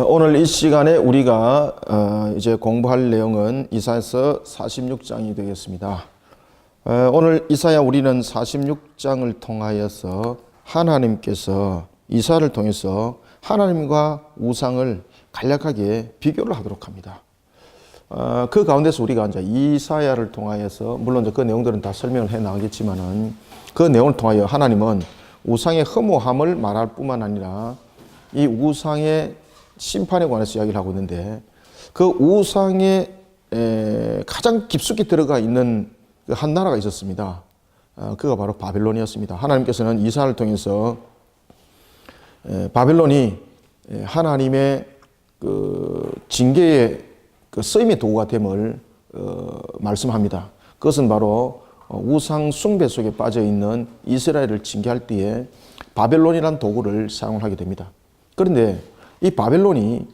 오늘 이 시간에 우리가 이제 공부할 내용은 이사야서 46장이 되겠습니다. 오늘 이사야 우리는 46장을 통하여서 하나님께서 이사야를 통해서 하나님과 우상을 간략하게 비교를 하도록 합니다. 그 가운데서 우리가 이제 이사야를 통하여서 물론 그 내용들은 다 설명을 해 나가겠지만은 그 내용을 통하여 하나님은 우상의 허무함을 말할 뿐만 아니라 이 우상의 심판에 관해서 이야기를 하고 있는데 그 우상에 가장 깊숙이 들어가 있는 한 나라가 있었습니다. 그가 바로 바벨론이었습니다. 하나님께서는 이사야를 통해서 바벨론이 하나님의 그 징계의 그 쓰임의 도구가 됨을 말씀합니다. 그것은 바로 우상 숭배 속에 빠져 있는 이스라엘을 징계할 때에 바벨론이라는 도구를 사용을 하게 됩니다. 그런데 이 바벨론이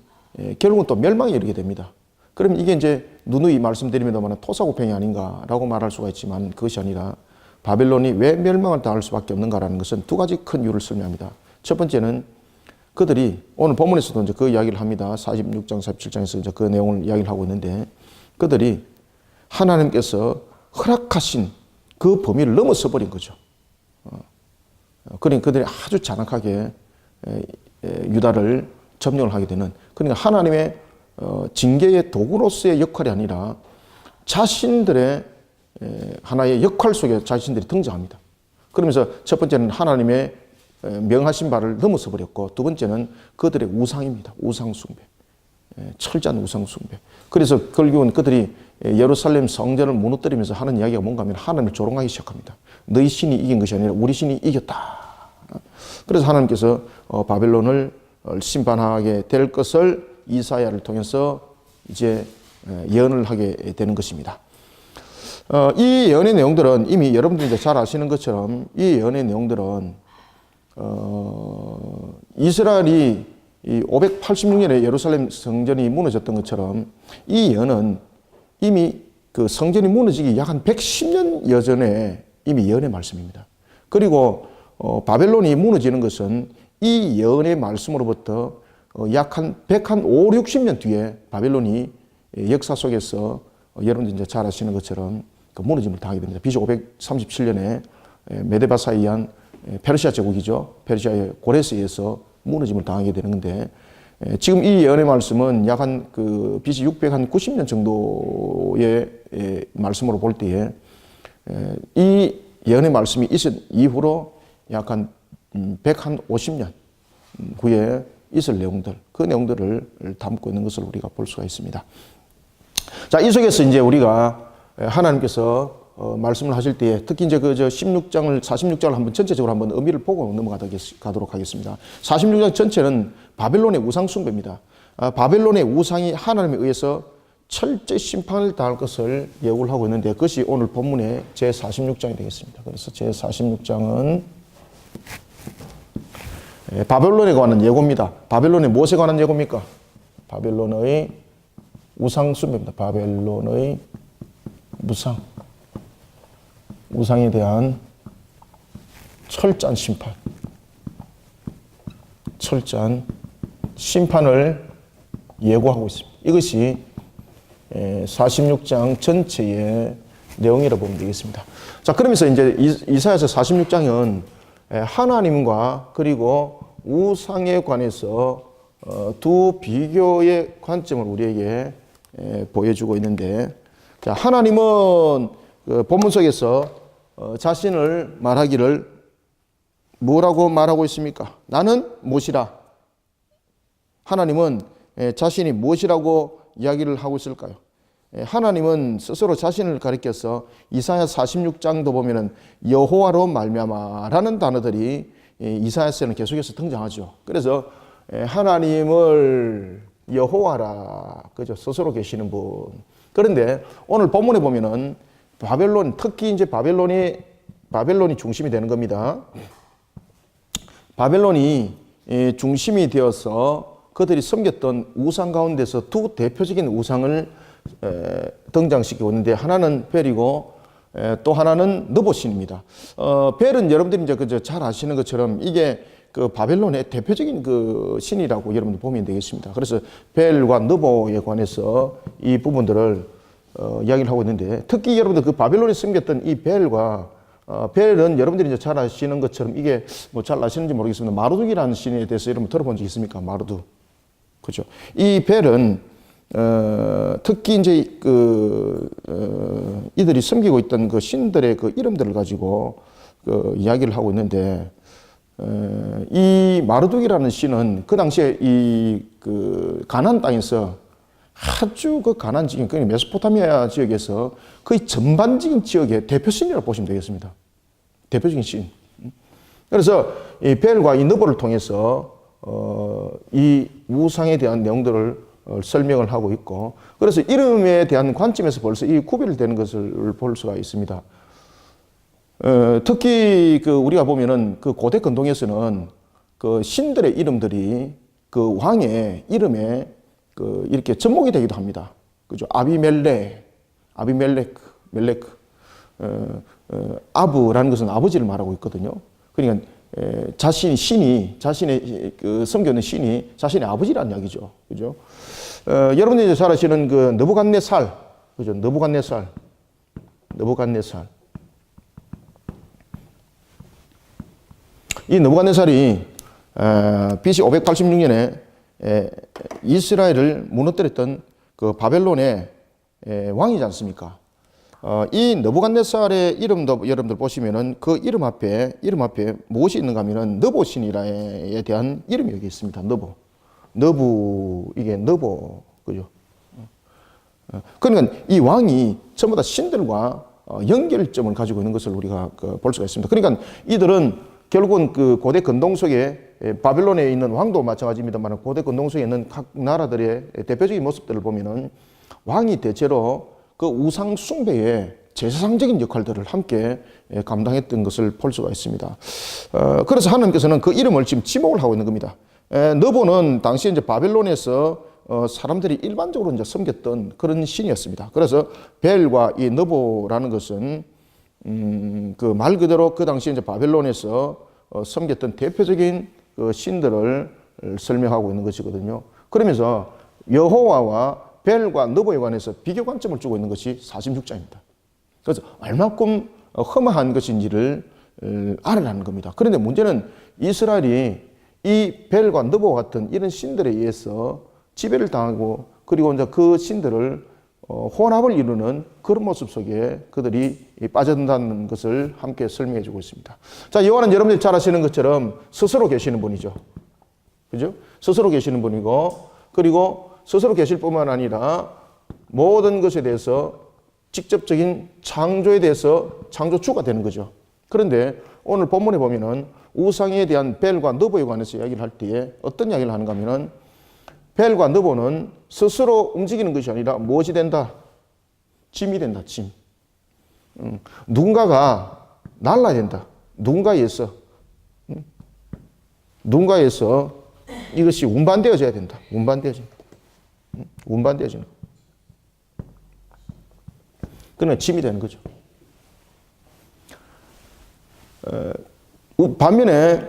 결국은 또 멸망에 이르게 됩니다. 그럼 이게 이제 누누이 말씀드리면은 토사구팽이 아닌가라고 말할 수가 있지만 그것이 아니라 바벨론이 왜 멸망을 당할 수밖에 없는가라는 것은 두 가지 큰 이유를 설명합니다. 첫 번째는 그들이 오늘 본문에서도 이제 그 이야기를 합니다. 46장, 47장에서 이제 그 내용을 이야기를 하고 있는데 그들이 하나님께서 허락하신 그 범위를 넘어서 버린 거죠. 그러니까 그들이 아주 잔악하게 유다를 점령을 하게 되는, 그러니까 하나님의 징계의 도구로서의 역할이 아니라 자신들의 하나의 역할 속에 자신들이 등장합니다. 그러면서 첫 번째는 하나님의 명하신 바를 넘어서 버렸고 두 번째는 그들의 우상입니다. 우상 숭배, 철저한 우상 숭배. 그래서 결국은 그들이 예루살렘 성전을 무너뜨리면서 하는 이야기가 뭔가 하면 하나님을 조롱하기 시작합니다. 너희 신이 이긴 것이 아니라 우리 신이 이겼다. 그래서 하나님께서 바벨론을 심판하게 될 것을 이사야를 통해서 이제 예언을 하게 되는 것입니다. 이 예언의 내용들은 이미 여러분들이 잘 아시는 것처럼 이 예언의 내용들은 이스라엘이 586년에 예루살렘 성전이 무너졌던 것처럼 이 예언은 이미 그 성전이 무너지기 약 한 110년 여전에 이미 예언의 말씀입니다. 그리고 바벨론이 무너지는 것은 이 예언의 말씀으로부터 약 한 105, 60년 뒤에 바벨론이 역사 속에서 여러분들 이제 잘 아시는 것처럼 그 무너짐을 당하게 됩니다. BC 537년에 메데바사에 의한 페르시아 제국이죠. 페르시아의 고레스에 의해서 무너짐을 당하게 되는 건데 지금 이 예언의 말씀은 약 한 그 BC 690년 정도의 말씀으로 볼 때에 이 예언의 말씀이 있은 이후로 약 한 150년 후에 있을 내용들, 그 내용들을 담고 있는 것을 우리가 볼 수가 있습니다. 자, 이 속에서 이제 우리가 하나님께서 말씀을 하실 때에 특히 이제 그 46장을 한번 전체적으로 한번 의미를 보고 넘어가도록 하겠습니다. 46장 전체는 바벨론의 우상 숭배입니다. 바벨론의 우상이 하나님에 의해서 철저히 심판을 당할 것을 예고를 하고 있는데 그것이 오늘 본문의 제46장이 되겠습니다. 그래서 제46장은 바벨론에 관한 예고입니다. 바벨론의 무엇에 관한 예고입니까? 바벨론의 우상 숭배입니다. 바벨론의 우상에 대한 철저한 심판을 예고하고 있습니다. 이것이 46장 전체의 내용이라고 보면 되겠습니다. 자, 그러면서 이제 이사야서 46장은 하나님과 그리고 우상에 관해서 두 비교의 관점을 우리에게 보여주고 있는데, 자, 하나님은 그 본문 속에서 자신을 말하기를 뭐라고 말하고 있습니까? 나는 무엇이라? 하나님은 자신이 무엇이라고 이야기를 하고 있을까요? 하나님은 스스로 자신을 가리켜서 이사야 46장도 보면은 여호와로 말미암아라는 단어들이 이사야서에는 계속해서 등장하죠. 그래서 하나님을 여호와라, 그죠? 스스로 계시는 분. 그런데 오늘 본문에 보면은 바벨론, 특히 이제 바벨론이 중심이 되는 겁니다. 바벨론이 중심이 되어서 그들이 섬겼던 우상 가운데서 두 대표적인 우상을 등장시키고 있는데 하나는 벨이고 또 하나는 느보신입니다. 벨은 여러분들이 이제 잘 아시는 것처럼 이게 그 바벨론의 대표적인 그 신이라고 여러분들 보면 되겠습니다. 그래서 벨과 느보에 관해서 이 부분들을 이야기를 하고 있는데, 특히 여러분들 그 바벨론에 숨겼던 이 벨과 벨은 여러분들이 이제 잘 아시는 것처럼, 이게 뭐 잘 아시는지 모르겠습니다. 마르둑이라는 신에 대해서 여러분 들어본 적 있습니까? 마르둑. 그죠? 이 벨은 특히 이제 이들이 숨기고 있던 그 신들의 그 이름들을 가지고 그 이야기를 하고 있는데, 이 마르둑이라는 신은 그 당시에 이 그 가나안 땅에서 아주 그 가나안 지역, 그 메소포타미아 지역에서 거의 전반적인 지역의 대표 신이라고 보시면 되겠습니다. 대표적인 신. 그래서 이 벨과 이 느보를 통해서 이 우상에 대한 내용들을 설명을 하고 있고, 그래서 이름에 대한 관점에서 벌써 이 구별되는 것을 볼 수가 있습니다. 특히 그 우리가 보면은 그 고대 근동에서는 그 신들의 이름들이 그 왕의 이름에 그 이렇게 접목이 되기도 합니다. 그죠? 멜레크, 아브라는 것은 아버지를 말하고 있거든요. 그러니까 자신의 그 섬기는 신이 자신의 아버지라는 이야기죠. 그죠? 여러분들이 이제 잘 아시는 그 느부갓네살, 그죠? 느부갓네살. 이 느부갓네살이 BC 586년에 이스라엘을 무너뜨렸던 그 바벨론의 왕이지 않습니까? 이 느부갓네살의 이름도 여러분들 보시면은 그 이름 앞에 무엇이 있는가 하면은 느보신이라에 대한 이름이 여기 있습니다. 이게 느보, 그죠? 그러니까 이 왕이 전부 다 신들과 연결점을 가지고 있는 것을 우리가 볼 수가 있습니다. 그러니까 이들은 결국은 그 고대 근동 속에, 바벨론에 있는 왕도 마찬가지입니다만 고대 근동 속에 있는 각 나라들의 대표적인 모습들을 보면은 왕이 대체로 그 우상 숭배의 제사상적인 역할들을 함께 감당했던 것을 볼 수가 있습니다. 그래서 하나님께서는 그 이름을 지금 지목을 하고 있는 겁니다. 느보는 당시 이제 바벨론에서 사람들이 일반적으로 이제 섬겼던 그런 신이었습니다. 그래서 벨과 이 느보라는 것은 그 말 그대로 그 당시 이제 바벨론에서 섬겼던 대표적인 그 신들을 설명하고 있는 것이거든요. 그러면서 여호와와 벨과 느보에 관해서 비교 관점을 주고 있는 것이 46장입니다. 그래서 얼마큼 험한 것인지를 알아라는 겁니다. 그런데 문제는 이스라엘이 이 벨과 느보 같은 이런 신들에 의해서 지배를 당하고, 그리고 이제 그 신들을 혼합을 이루는 그런 모습 속에 그들이 빠져든다는 것을 함께 설명해 주고 있습니다. 자, 여호와는 여러분들이 잘 아시는 것처럼 스스로 계시는 분이죠. 그죠? 스스로 계시는 분이고, 그리고 스스로 계실 뿐만 아니라 모든 것에 대해서 직접적인 창조에 대해서 창조주가 되는 거죠. 그런데 오늘 본문에 보면은 우상에 대한 벨과 느보에 관해서 이야기를 할 때에 어떤 이야기를 하는가 하면은, 벨과 느보는 스스로 움직이는 것이 아니라 무엇이 된다? 짐이 된다, 짐. 누군가가 날라야 된다. 누군가에서 이것이 운반되어져야 된다. 운반되어지는. 그러나 짐이 되는 거죠. 반면에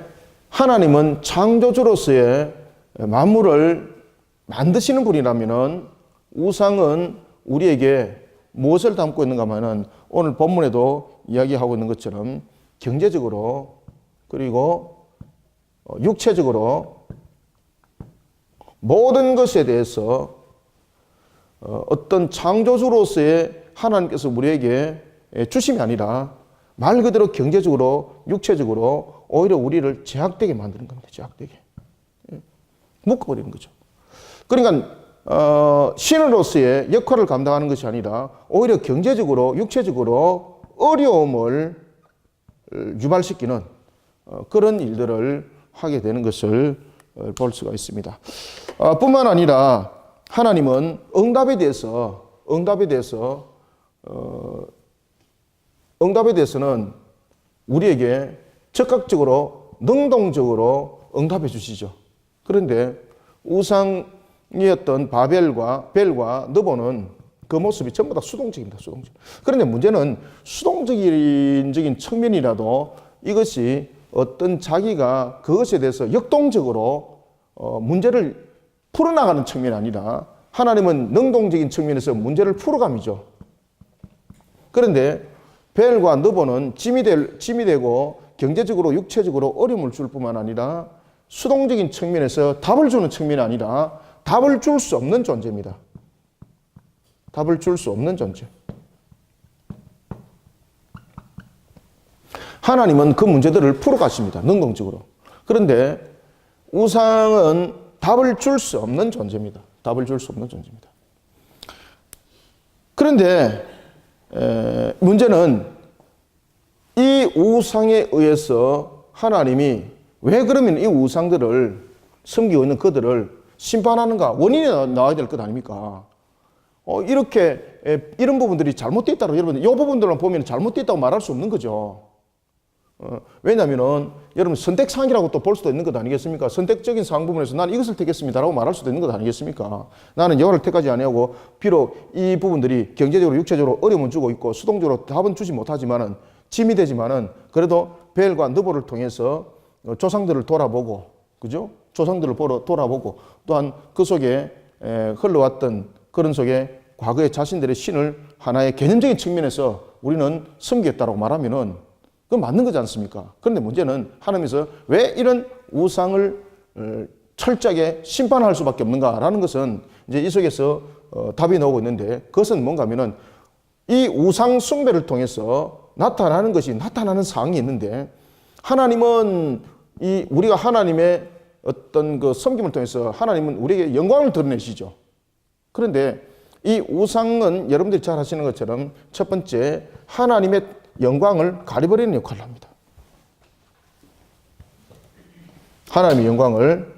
하나님은 창조주로서의 만물을 만드시는 분이라면은 우상은 우리에게 무엇을 담고 있는가 하면은 오늘 본문에도 이야기하고 있는 것처럼 경제적으로, 그리고 육체적으로 모든 것에 대해서 어떤 창조주로서의 하나님께서 우리에게 주심이 아니라 말 그대로 경제적으로, 육체적으로 오히려 우리를 제약되게 만드는 겁니다. 제약되게. 묶어버리는 거죠. 그러니까 신으로서의 역할을 감당하는 것이 아니라 오히려 경제적으로, 육체적으로 어려움을 유발시키는 그런 일들을 하게 되는 것을 볼 수가 있습니다. 뿐만 아니라 하나님은 응답에 대해서는 우리에게 적극적으로, 능동적으로 응답해 주시죠. 그런데 우상이었던 벨과 느보는 그 모습이 전부 다 수동적입니다. 수동적. 그런데 문제는 수동적인 측면이라도 이것이 어떤 자기가 그것에 대해서 역동적으로 문제를 풀어나가는 측면이 아니라 하나님은 능동적인 측면에서 문제를 풀어감이죠. 그런데 벨과 느보는 짐이 되고 경제적으로 육체적으로 어려움을 줄 뿐만 아니라 수동적인 측면에서 답을 주는 측면이 아니라 답을 줄 수 없는 존재입니다. 답을 줄 수 없는 존재. 하나님은 그 문제들을 풀어가십니다. 능동적으로. 그런데 우상은 답을 줄 수 없는 존재입니다. 답을 줄 수 없는 존재입니다. 그런데 문제는 이 우상에 의해서 하나님이 왜 그러면 이 우상들을 섬기고 있는 그들을 심판하는가? 원인이 나와야 될 것 아닙니까? 이렇게 이런 부분들이 잘못되어 있다고 여러분 이 부분들만 보면 잘못되어 있다고 말할 수 없는 거죠. 왜냐하면 여러분 선택사항이라고 또 볼 수도 있는 것 아니겠습니까? 선택적인 사항 부분에서 나는 이것을 택했습니다라고 말할 수도 있는 것 아니겠습니까? 나는 여호와를 택하지 아니하고 비록 이 부분들이 경제적으로 육체적으로 어려움을 주고 있고 수동적으로 답은 주지 못하지만은 짐이 되지만은 그래도 벨과 느보를 통해서 조상들을 돌아보고 그죠? 조상들을 돌아보고 또한 그 속에 흘러왔던 그런 속에 과거의 자신들의 신을 하나의 개념적인 측면에서 우리는 섬겼다라고 말하면은 그건 맞는 거지 않습니까? 그런데 문제는 하나님께서 왜 이런 우상을 철저하게 심판할 수밖에 없는가라는 것은 이제 이 속에서 답이 나오고 있는데 그것은 뭔가 하면은 이 우상 숭배를 통해서 나타나는 것이 나타나는 사항이 있는데 하나님은 우리가 하나님의 어떤 그 섬김을 통해서 하나님은 우리에게 영광을 드러내시죠. 그런데 이 우상은 여러분들이 잘 아시는 것처럼 첫 번째 하나님의 영광을 가려버리는 역할을 합니다. 하나님의 영광을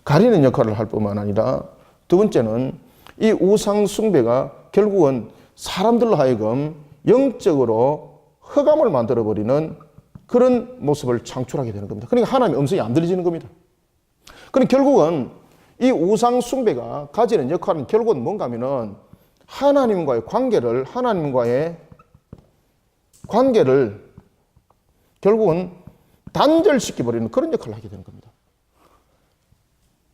가리는 역할을 할 뿐만 아니라 두 번째는 이 우상 숭배가 결국은 사람들로 하여금 영적으로 흑암을 만들어버리는 그런 모습을 창출하게 되는 겁니다. 그러니까 하나님의 음성이 안 들리지는 겁니다. 그러니까 결국은 이 우상 숭배가 가지는 역할은 결국은 뭔가 하면은 하나님과의 관계를 결국은 단절시켜버리는 그런 역할을 하게 되는 겁니다.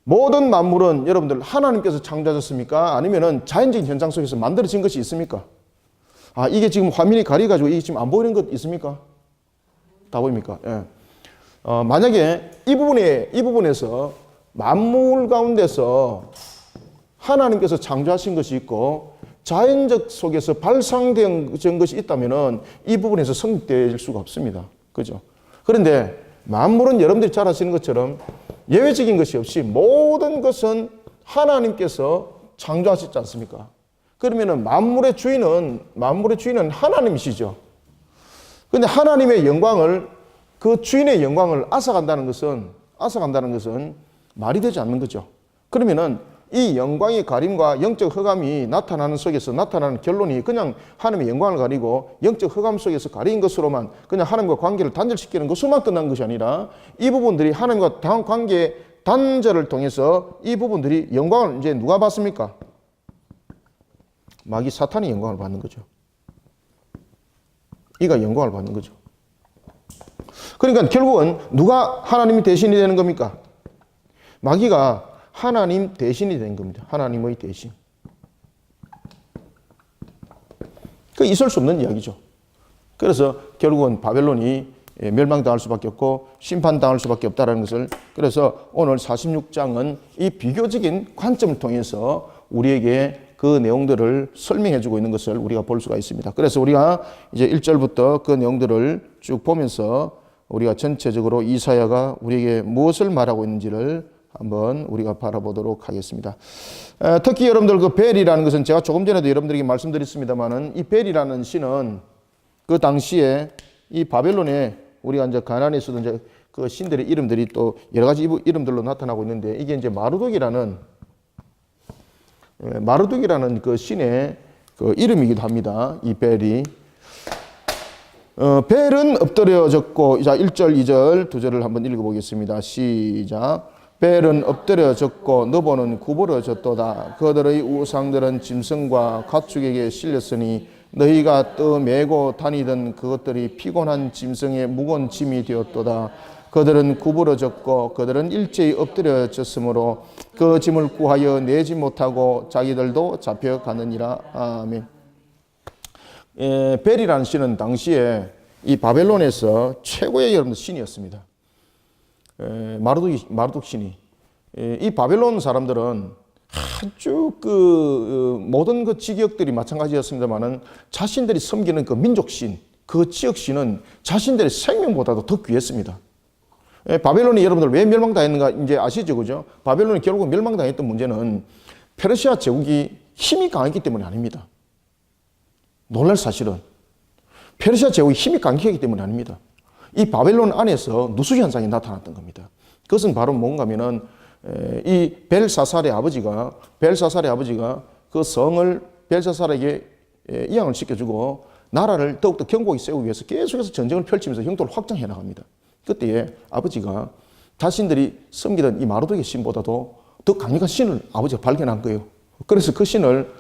모든 만물은 여러분들 하나님께서 창조하셨습니까? 아니면은 자연적인 현상 속에서 만들어진 것이 있습니까? 이게 지금 화면이 가려가지고 이게 지금 안 보이는 것 있습니까? 다 보입니까? 예. 만약에 이 부분에서 만물 가운데서 하나님께서 창조하신 것이 있고 자연적 속에서 발상된 것이 있다면은 이 부분에서 성립될 수가 없습니다. 그죠? 그런데 만물은 여러분들이 잘 아시는 것처럼 예외적인 것이 없이 모든 것은 하나님께서 창조하셨지 않습니까? 그러면은 만물의 주인은 하나님이시죠. 그런데 하나님의 영광을 그 주인의 영광을 앗아간다는 것은 말이 되지 않는 거죠. 그러면은 이 영광의 가림과 영적 흑암이 나타나는 속에서 나타나는 결론이 그냥 하나님의 영광을 가리고 영적 흑암 속에서 가린 것으로만 그냥 하나님과 관계를 단절시키는 것으로만 끝난 것이 아니라 이 부분들이 하나님과 관계 단절을 통해서 이 부분들이 영광을 이제 누가 받습니까? 마귀 사탄이 영광을 받는 거죠. 이가 영광을 받는 거죠. 그러니까 결국은 누가 하나님이 대신이 되는 겁니까? 마귀가 하나님 대신이 된 겁니다. 하나님의 대신. 그 있을 수 없는 이야기죠. 그래서 결국은 바벨론이 멸망당할 수밖에 없고 심판당할 수밖에 없다는 것을 그래서 오늘 46장은 이 비교적인 관점을 통해서 우리에게 그 내용들을 설명해 주고 있는 것을 우리가 볼 수가 있습니다. 그래서 우리가 이제 1절부터 그 내용들을 쭉 보면서 우리가 전체적으로 이사야가 우리에게 무엇을 말하고 있는지를 한번 우리가 바라보도록 하겠습니다. 특히 여러분들 그 벨이라는 것은 제가 조금 전에도 여러분들에게 말씀드렸습니다만은 이 벨이라는 신은 그 당시에 이 바벨론에 우리가 이제 가나안에 쓰던 이제 그 신들의 이름들이 또 여러 가지 이름들로 나타나고 있는데 이게 이제 마르둑이라는 그 신의 그 이름이기도 합니다. 이 벨이. 벨은 엎드려졌고, 자, 1절, 2절, 2절을 한번 읽어보겠습니다. 시작. 벨은 엎드려졌고 너보는 구부러졌도다. 그들의 우상들은 짐승과 가축에게 실렸으니 너희가 떠매고 다니던 그것들이 피곤한 짐승의 무거운 짐이 되었도다. 그들은 구부러졌고 그들은 일제히 엎드려졌으므로 그 짐을 구하여 내지 못하고 자기들도 잡혀가느니라. 아멘. 벨이라는 신은 당시에 이 바벨론에서 최고의 여러분들 신이었습니다. 마르둑 신이. 이 바벨론 사람들은 아주 모든 그 지역들이 마찬가지였습니다만은 자신들이 섬기는 그 민족신, 그 지역신은 자신들의 생명보다도 더 귀했습니다. 바벨론이 여러분들 왜 멸망당했는가 이제 아시죠, 그죠? 바벨론이 결국 멸망당했던 문제는 페르시아 제국이 힘이 강했기 때문이 아닙니다. 놀랄 사실은 페르시아 제국이 힘이 강했기 때문이 아닙니다. 이 바벨론 안에서 누수 현상이 나타났던 겁니다. 그것은 바로 뭔가 하면은 이 벨사살의 아버지가 그 성을 벨사살에게 이양을 시켜주고 나라를 더욱더 견고하게 세우기 위해서 계속해서 전쟁을 펼치면서 영토를 확장해 나갑니다. 그때에 아버지가 자신들이 섬기던 이 마르둑의 신보다도 더 강력한 신을 아버지가 발견한 거예요. 그래서 그 신을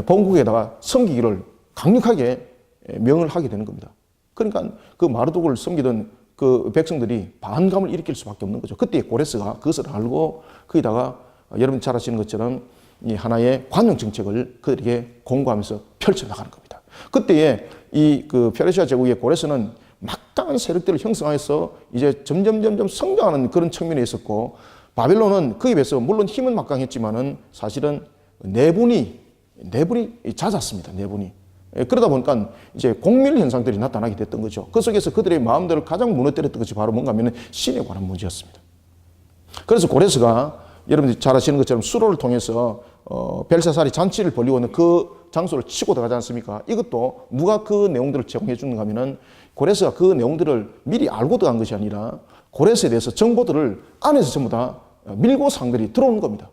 본국에다가 섬기기를 강력하게 명을 하게 되는 겁니다. 그러니까 그 마르둑을 섬기던 그 백성들이 반감을 일으킬 수밖에 없는 거죠. 그때 고레스가 그것을 알고 거기다가 여러분 잘 아시는 것처럼 이 하나의 관용 정책을 그들에게 공고하면서 펼쳐나가는 겁니다. 그때에 이 그 페르시아 제국의 고레스는 막강한 세력들을 형성해서 이제 점점 성장하는 그런 측면이 있었고 바벨론은 그에 비해서 물론 힘은 막강했지만은 사실은 내분이 잦았습니다. 내분이. 그러다 보니까 이제 공밀 현상들이 나타나게 됐던 거죠. 그 속에서 그들의 마음들을 가장 무너뜨렸던 것이 바로 뭔가 하면 신에 관한 문제였습니다. 그래서 고레스가 여러분들이 잘 아시는 것처럼 수로를 통해서 벨사살이 잔치를 벌이고 있는 그 장소를 치고 들어가지 않습니까? 이것도 누가 그 내용들을 제공해 주는가 하면은 고레스가 그 내용들을 미리 알고 들어간 것이 아니라 고레스에 대해서 정보들을 안에서 전부 다 밀고 상들이 들어오는 겁니다.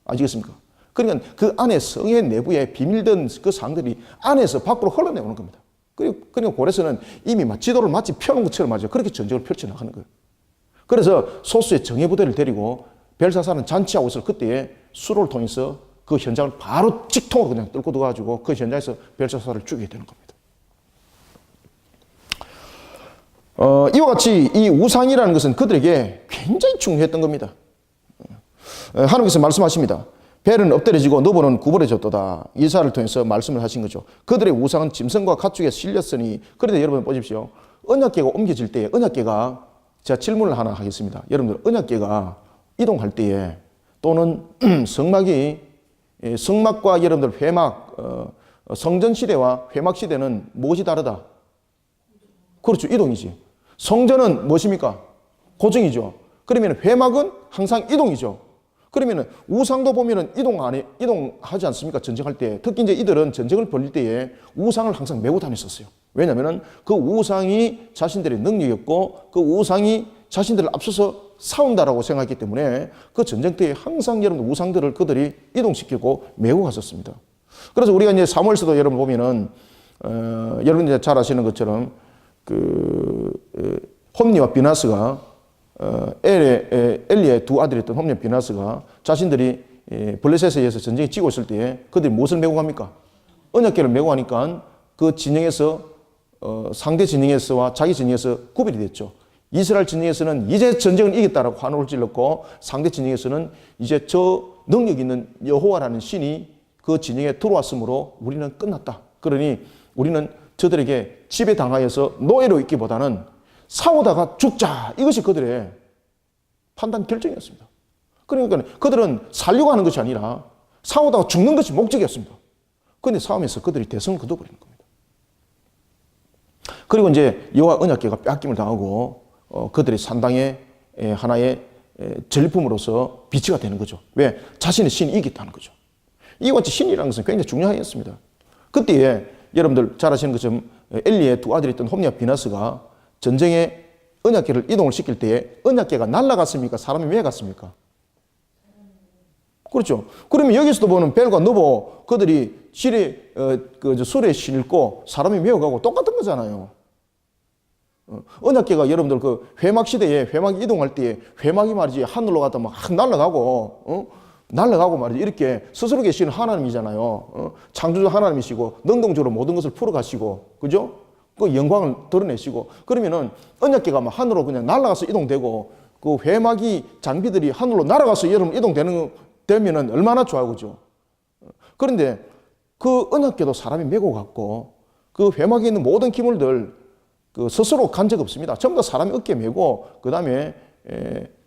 아시겠습니까? 그러니까 그 안에 성의 내부에 비밀된 그 사항들이 안에서 밖으로 흘러내오는 겁니다. 그리고 고레스는 이미 지도를 마치 펴놓은 것처럼 말이죠. 그렇게 전쟁을 펼쳐나가는 거예요. 그래서 소수의 정예부대를 데리고 벨사살은 잔치하고 있을 그때에 수로를 통해서 그 현장을 바로 직통으로 그냥 뚫고 들어가지고 그 현장에서 벨사살을 죽이게 되는 겁니다. 이와 같이 이 우상이라는 것은 그들에게 굉장히 중요했던 겁니다. 하나님께서 말씀하십니다. 벨은 엎드려지고 너보는 구부러졌도다. 이사를 통해서 말씀을 하신 거죠. 그들의 우상은 짐승과 가축에 실렸으니. 그런데 여러분 보십시오. 언약궤가 옮겨질 때에 언약궤가 제가 질문을 하나 하겠습니다. 여러분들 언약궤가 이동할 때에 또는 성막과 여러분들 회막 성전 시대와 회막 시대는 무엇이 다르다? 그렇죠. 이동이지. 성전은 무엇입니까? 고정이죠. 그러면 회막은 항상 이동이죠. 그러면 우상도 보면은 이동하지 않습니까? 전쟁할 때. 특히 이제 이들은 전쟁을 벌일 때에 우상을 항상 메고 다녔었어요. 왜냐면은 그 우상이 자신들의 능력이었고 그 우상이 자신들을 앞서서 싸운다라고 생각했기 때문에 그 전쟁터에 항상 여러분 우상들을 그들이 이동시키고 메고 갔었습니다. 그래서 우리가 이제 사무엘서도 여러분 보면은 여러분이 잘 아시는 것처럼 홈니와 비나스가 엘리의 두 아들이었던 홈니와 비나스가 자신들이 블레셋에 의해서 전쟁에 지고 있을 때에 그들이 무엇을 메고 갑니까? 언약궤를 메고 가니까 그 진영에서 상대 진영에서와 자기 진영에서 구별이 됐죠. 이스라엘 진영에서는 이제 전쟁을 이겼다라고 환호를 질렀고 상대 진영에서는 이제 저 능력 있는 여호와라는 신이 그 진영에 들어왔으므로 우리는 끝났다. 그러니 우리는 저들에게 지배당하여서 노예로 있기보다는 싸우다가 죽자. 이것이 그들의 판단 결정이었습니다. 그러니까 그들은 살려고 하는 것이 아니라 싸우다가 죽는 것이 목적이었습니다. 그런데 싸움에서 그들이 대성을 거둬버리는 겁니다. 그리고 이제 여호와 언약궤가 뺏김을 당하고 그들의 산당의 하나의 전리품으로서 비치가 되는 거죠. 왜? 자신의 신이 이겼다는 거죠. 이와 같이 신이라는 것은 굉장히 중요하였습니다. 그때에 여러분들 잘 아시는 것처럼 엘리의 두 아들이었던 홈니와 비나스가 전쟁에 언약궤를 이동을 시킬 때에 언약궤가 날아갔습니까? 사람이 왜 갔습니까? 그렇죠. 그러면 여기서도 보는 벨과 너보 그들이 수레에 실고 사람이 메어가고 똑같은 거잖아요. 언약궤가 여러분들 그 회막 시대에 회막이 이동할 때에 회막이 말이지 하늘로 갔다 막 날아가고 날아가고 말이죠. 이렇게 스스로 계시는 하나님이잖아요. 창조주 하나님이시고 능동적으로 모든 것을 풀어가시고, 그죠? 그 영광을 드러내시고, 그러면은 언약궤가 막 하늘로 그냥 날아가서 이동되고, 그 회막이 장비들이 하늘로 날아가서 여러분 되면은 얼마나 좋아, 그죠? 그런데 그 언약궤도 사람이 메고 갔고, 그 회막에 있는 모든 기물들 그 스스로 간 적 없습니다. 전부 다 사람이 어깨에 메고, 그 다음에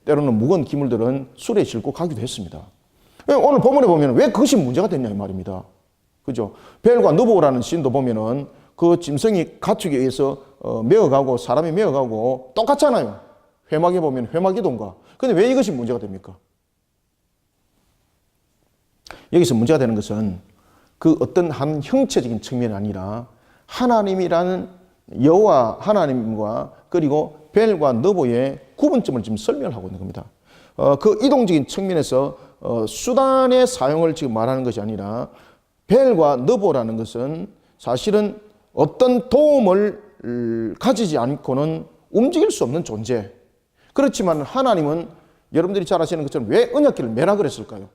때로는 무거운 기물들은 수레에 싣고 가기도 했습니다. 오늘 본문에 보면 왜 그것이 문제가 됐냐 이 말입니다. 그죠? 벨과 느보라는 시인도 보면은 그 짐승이 가축에 의해서 메어가고 사람이 메어가고 똑같잖아요. 회막에 보면 회막이동과. 근데 왜 이것이 문제가 됩니까? 여기서 문제가 되는 것은 그 어떤 한 형체적인 측면이 아니라 하나님이라는 여호와 하나님과 그리고 벨과 느보의 구분점을 지금 설명을 하고 있는 겁니다. 그 이동적인 측면에서 수단의 사용을 지금 말하는 것이 아니라 벨과 느보라는 것은 사실은 어떤 도움을 가지지 않고는 움직일 수 없는 존재. 그렇지만 하나님은 여러분들이 잘 아시는 것처럼 왜 언약궤를 매라 그랬을까요?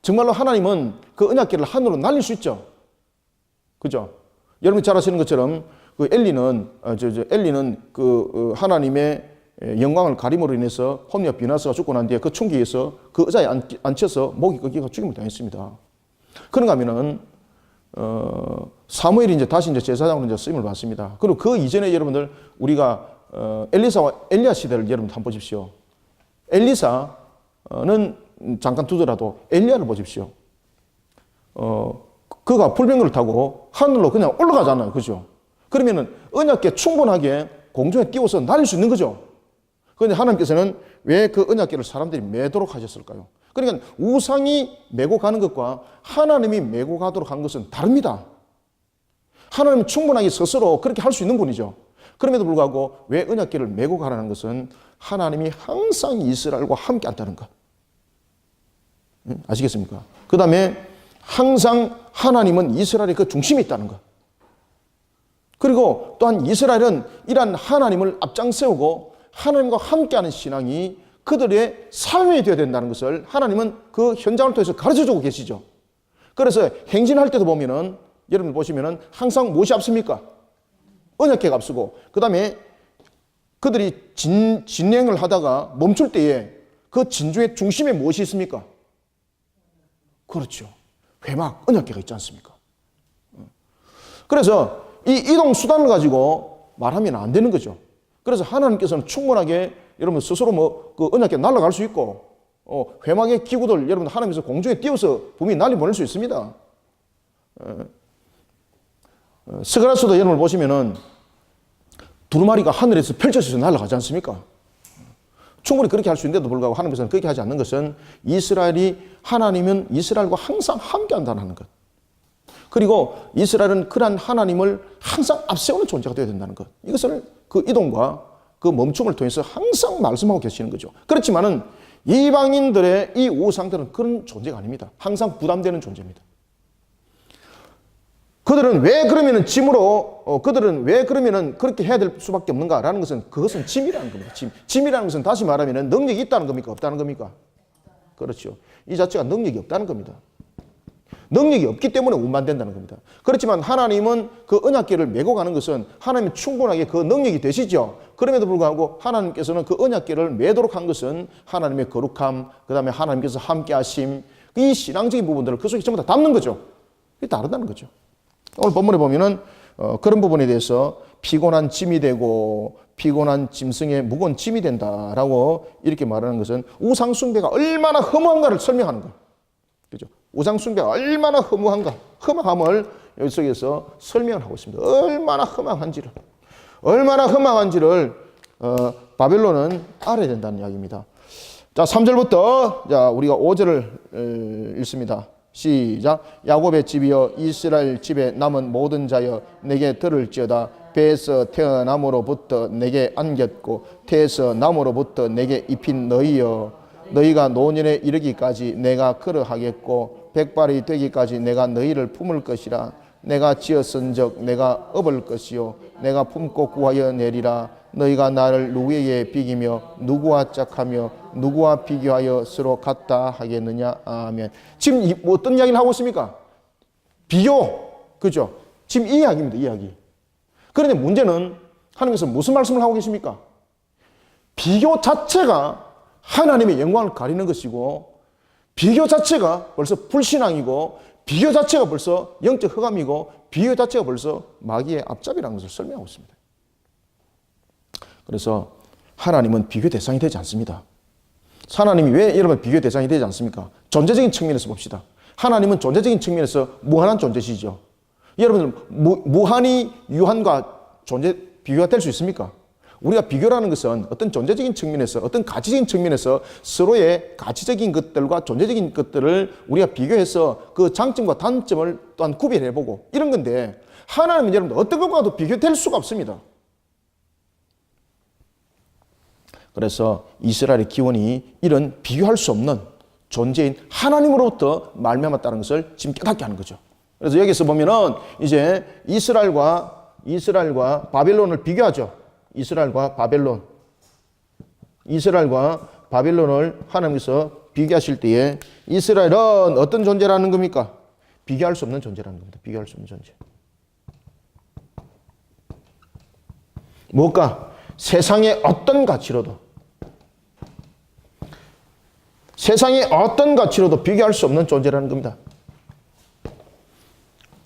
정말로 하나님은 그 언약궤를 하늘로 날릴 수 있죠. 그죠? 여러분이 잘 아시는 것처럼 그 엘리는 그 하나님의 영광을 가림으로 인해서 홈리와 비나스가 죽고 난 뒤에 그 충격에서 그 의자에 앉혀서 목이 꺾이고 죽임을 당했습니다. 그런가 하면은 사무엘이 다시 제사장으로 쓰임을 받습니다. 그리고 그 이전에 여러분들 우리가 엘리사와 엘리야 시대를 여러분 한번 보십시오. 엘리사는 잠깐 두더라도 엘리야를 보십시오. 그가 불병거를 타고 하늘로 그냥 올라가잖아요. 그죠? 그러면은 언약궤 충분하게 공중에 띄워서 날릴 수 있는 거죠. 그런데 하나님께서는 왜 그 언약궤를 사람들이 매도록 하셨을까요? 그러니까 우상이 메고 가는 것과 하나님이 메고 가도록 한 것은 다릅니다. 하나님은 충분하게 스스로 그렇게 할 수 있는 분이죠. 그럼에도 불구하고 왜 언약궤를 메고 가라는 것은 하나님이 항상 이스라엘과 함께 한다는 것. 아시겠습니까? 그 다음에 항상 하나님은 이스라엘의 그 중심에 있다는 것. 그리고 또한 이스라엘은 이러한 하나님을 앞장세우고 하나님과 함께하는 신앙이 그들의 삶이 되어야 된다는 것을 하나님은 그 현장을 통해서 가르쳐주고 계시죠. 그래서 행진할 때도 보면은 여러분 보시면은 항상 무엇이 앞섭니까? 언약궤가 앞서고 그 다음에 그들이 진행을 하다가 멈출 때에 그 진주의 중심에 무엇이 있습니까? 그렇죠. 회막, 언약궤가 있지 않습니까? 그래서 이 이동 수단을 가지고 말하면 안 되는 거죠. 그래서 하나님께서는 충분하게 여러분 스스로 그 언약궤 날아갈 수 있고 회막의 기구들 여러분 하나님께서 공중에 띄워서 분명히 날리 보낼 수 있습니다. 스가랴서도 여러분 보시면은 두루마리가 하늘에서 펼쳐져서 날아가지 않습니까? 충분히 그렇게 할 수 있는데도 불구하고 하나님께서는 그렇게 하지 않는 것은 하나님은 이스라엘과 항상 함께 한다는 것. 그리고 이스라엘은 그러한 하나님을 항상 앞세우는 존재가 되어야 된다는 것. 이것을 그 이동과 그 멈춤을 통해서 항상 말씀하고 계시는 거죠. 그렇지만은 이방인들의 이 우상들은 그런 존재가 아닙니다. 항상 부담되는 존재입니다. 그들은 왜 그러면은 그들은 왜 그러면은 그렇게 해야 될 수밖에 없는가라는 것은 그것은 짐이라는 겁니다. 짐이라는 것은 다시 말하면은 능력이 있다는 겁니까? 없다는 겁니까? 그렇죠. 이 자체가 능력이 없다는 겁니다. 능력이 없기 때문에 운반된다는 겁니다. 그렇지만 하나님은 그 언약궤를 메고 가는 것은 하나님이 충분하게 그 능력이 되시죠. 그럼에도 불구하고 하나님께서는 그 언약궤를 메도록 한 것은 하나님의 거룩함, 그 다음에 하나님께서 함께 하심, 이 신앙적인 부분들을 그 속에 전부 다 담는 거죠. 이게 다르다는 거죠. 오늘 본문에 보면은 그런 부분에 대해서 피곤한 짐이 되고 피곤한 짐승의 무거운 짐이 된다라고 이렇게 말하는 것은 우상 숭배가 얼마나 허무한가를 설명하는 거예요. 그죠? 우상 숭배가 얼마나 흠함을 여기 속에서 설명을 하고 있습니다. 얼마나 흠망한지를 바벨론은 알아야 된다는 이야기입니다. 자, 3절부터 자, 우리가 5절을 읽습니다. 시작. 야곱의 집이여 이스라엘 집에 남은 모든 자여 내게 들을지어다. 배에서 태어남으로부터 내게 안겼고 태에서 남으로부터 내게 입힌 너희여 너희가 노년에 이르기까지 내가 그러하겠고 백발이 되기까지 내가 너희를 품을 것이라. 내가 지었은즉 내가 업을 것이요 내가 품고 구하여 내리라. 너희가 나를 누구에게 비기며 누구와 짝하며 누구와 비교하여 서로 같다 하겠느냐. 아멘. 지금 어떤 이야기를 하고 있습니까? 비교. 그죠? 지금 이 이야기입니다. 이 이야기. 그런데 문제는 하나님께서 무슨 말씀을 하고 계십니까? 비교 자체가 하나님의 영광을 가리는 것이고, 비교 자체가 벌써 불신앙이고, 비교 자체가 벌써 영적 흑암이고, 비교 자체가 벌써 마귀의 앞잡이라는 것을 설명하고 있습니다. 그래서 하나님은 비교 대상이 되지 않습니다. 하나님이 왜 여러분 비교 대상이 되지 않습니까? 존재적인 측면에서 봅시다. 하나님은 존재적인 측면에서 무한한 존재시죠. 여러분들 무한히 유한과 존재 비교가 될 수 있습니까? 우리가 비교라는 것은 어떤 존재적인 측면에서, 어떤 가치적인 측면에서 서로의 가치적인 것들과 존재적인 것들을 우리가 비교해서 그 장점과 단점을 또한 구별해보고 이런 건데, 하나님은 여러분들 어떤 것과도 비교될 수가 없습니다. 그래서 이스라엘의 기원이 이런 비교할 수 없는 존재인 하나님으로부터 말미암았다는 것을 지금 깨닫게 하는 거죠. 그래서 여기서 보면은 이제 이스라엘과 바벨론을 비교하죠. 이스라엘과 바벨론을 하나님께서 비교하실 때에 이스라엘은 어떤 존재라는 겁니까? 비교할 수 없는 존재라는 겁니다. 비교할 수 없는 존재. 뭘까? 세상의 어떤 가치로도 비교할 수 없는 존재라는 겁니다.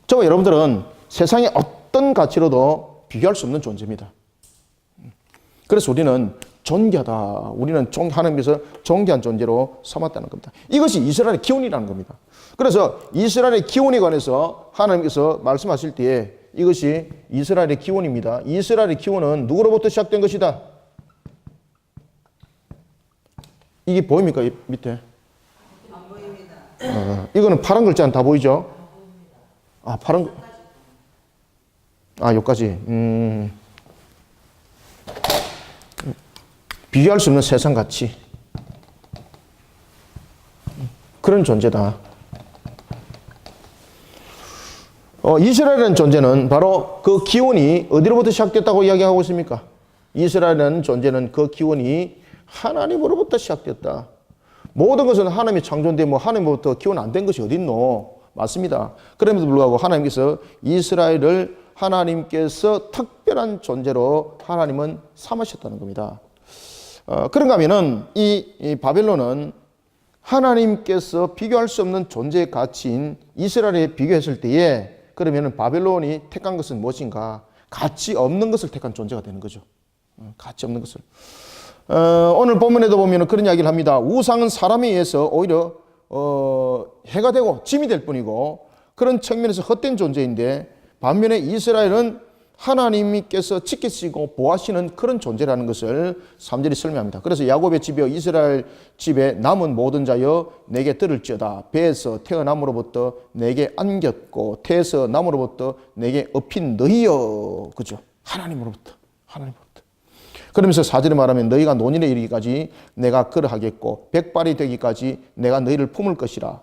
저와 여러분들은 세상의 어떤 가치로도 비교할 수 없는 존재입니다. 그래서 우리는 존귀하다. 우리는 하나님께서 존귀한 존재로 삼았다는 겁니다. 이것이 이스라엘의 기원이라는 겁니다. 그래서 이스라엘의 기원에 관해서 하나님께서 말씀하실 때에 이것이 이스라엘의 기원입니다. 이스라엘의 기원은 누구로부터 시작된 것이다? 이게 보입니까? 밑에? 안 보입니다. 이거는 파란 글자는 다 보이죠? 아, 파란 여기까지. 비교할 수 없는 세상 가치. 그런 존재다. 이스라엘이라는 존재는 바로 그 기원이 어디로부터 시작됐다고 이야기하고 있습니까? 이스라엘이라는 존재는 그 기원이 하나님으로부터 시작됐다. 모든 것은 하나님이 창조인데 하나님으로부터 기원 안 된 것이 어딨노? 맞습니다. 그럼에도 불구하고 하나님께서 이스라엘을 하나님께서 특별한 존재로 하나님은 삼으셨다는 겁니다. 그런가 하면은 이 바벨론은 하나님께서 비교할 수 없는 존재의 가치인 이스라엘에 비교했을 때에 그러면은 바벨론이 택한 것은 무엇인가? 가치 없는 것을 택한 존재가 되는 거죠. 가치 없는 것을. 오늘 본문에도 보면 그런 이야기를 합니다. 우상은 사람에 의해서 오히려 해가 되고 짐이 될 뿐이고 그런 측면에서 헛된 존재인데, 반면에 이스라엘은 하나님께서 지키시고 보호하시는 그런 존재라는 것을 3절이 설명합니다. 그래서 야곱의 집이여 이스라엘 집에 남은 모든 자여 내게 들을지어다. 배에서 태어남으로부터 내게 안겼고 태에서 남으로부터 내게 업힌 너희여. 그죠? 하나님으로부터. 그러면서 4절에 말하면 너희가 노년에 이르기까지 내가 그러하겠고 백발이 되기까지 내가 너희를 품을 것이라.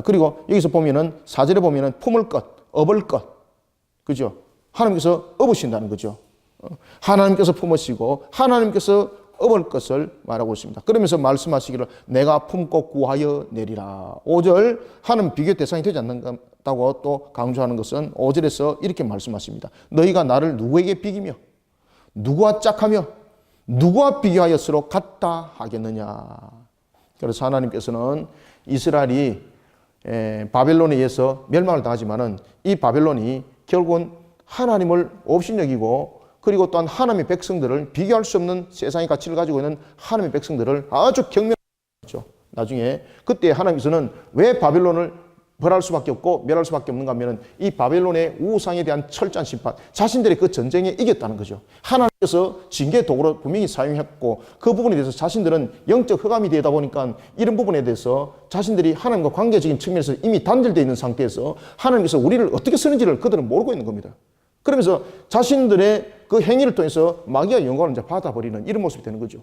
그리고 여기서 보면은 4절에 보면은 품을 것, 업을 것. 그죠? 하나님께서 업으신다는 거죠. 하나님께서 품으시고 하나님께서 업을 것을 말하고 있습니다. 그러면서 말씀하시기를 내가 품고 구하여 내리라. 5절 하나님 비교 대상이 되지 않는다고 또 강조하는 것은 5절에서 이렇게 말씀하십니다. 너희가 나를 누구에게 비기며 누구와 짝하며 누구와 비교하여 서로 같다 하겠느냐. 그래서 하나님께서는 이스라엘이 바벨론에 의해서 멸망을 당하지만은 이 바벨론이 결국은 하나님을 업신여기고 그리고 또한 하나님의 백성들을 비교할 수 없는 세상의 가치를 가지고 있는 하나님의 백성들을 아주 경멸했죠. 나중에 그때 하나님께서는 왜 바벨론을 벌할 수밖에 없고 멸할 수밖에 없는가 하면 이 바벨론의 우상에 대한 철저한 심판, 자신들의 그 전쟁에 이겼다는 거죠. 하나님께서 징계의 도구로 분명히 사용했고 그 부분에 대해서 자신들은 영적 흑암이 되다 보니까 이런 부분에 대해서 자신들이 하나님과 관계적인 측면에서 이미 단절되어 있는 상태에서 하나님께서 우리를 어떻게 쓰는지를 그들은 모르고 있는 겁니다. 그러면서 자신들의 그 행위를 통해서 마귀의 영광을 이제 받아버리는 이런 모습이 되는 거죠.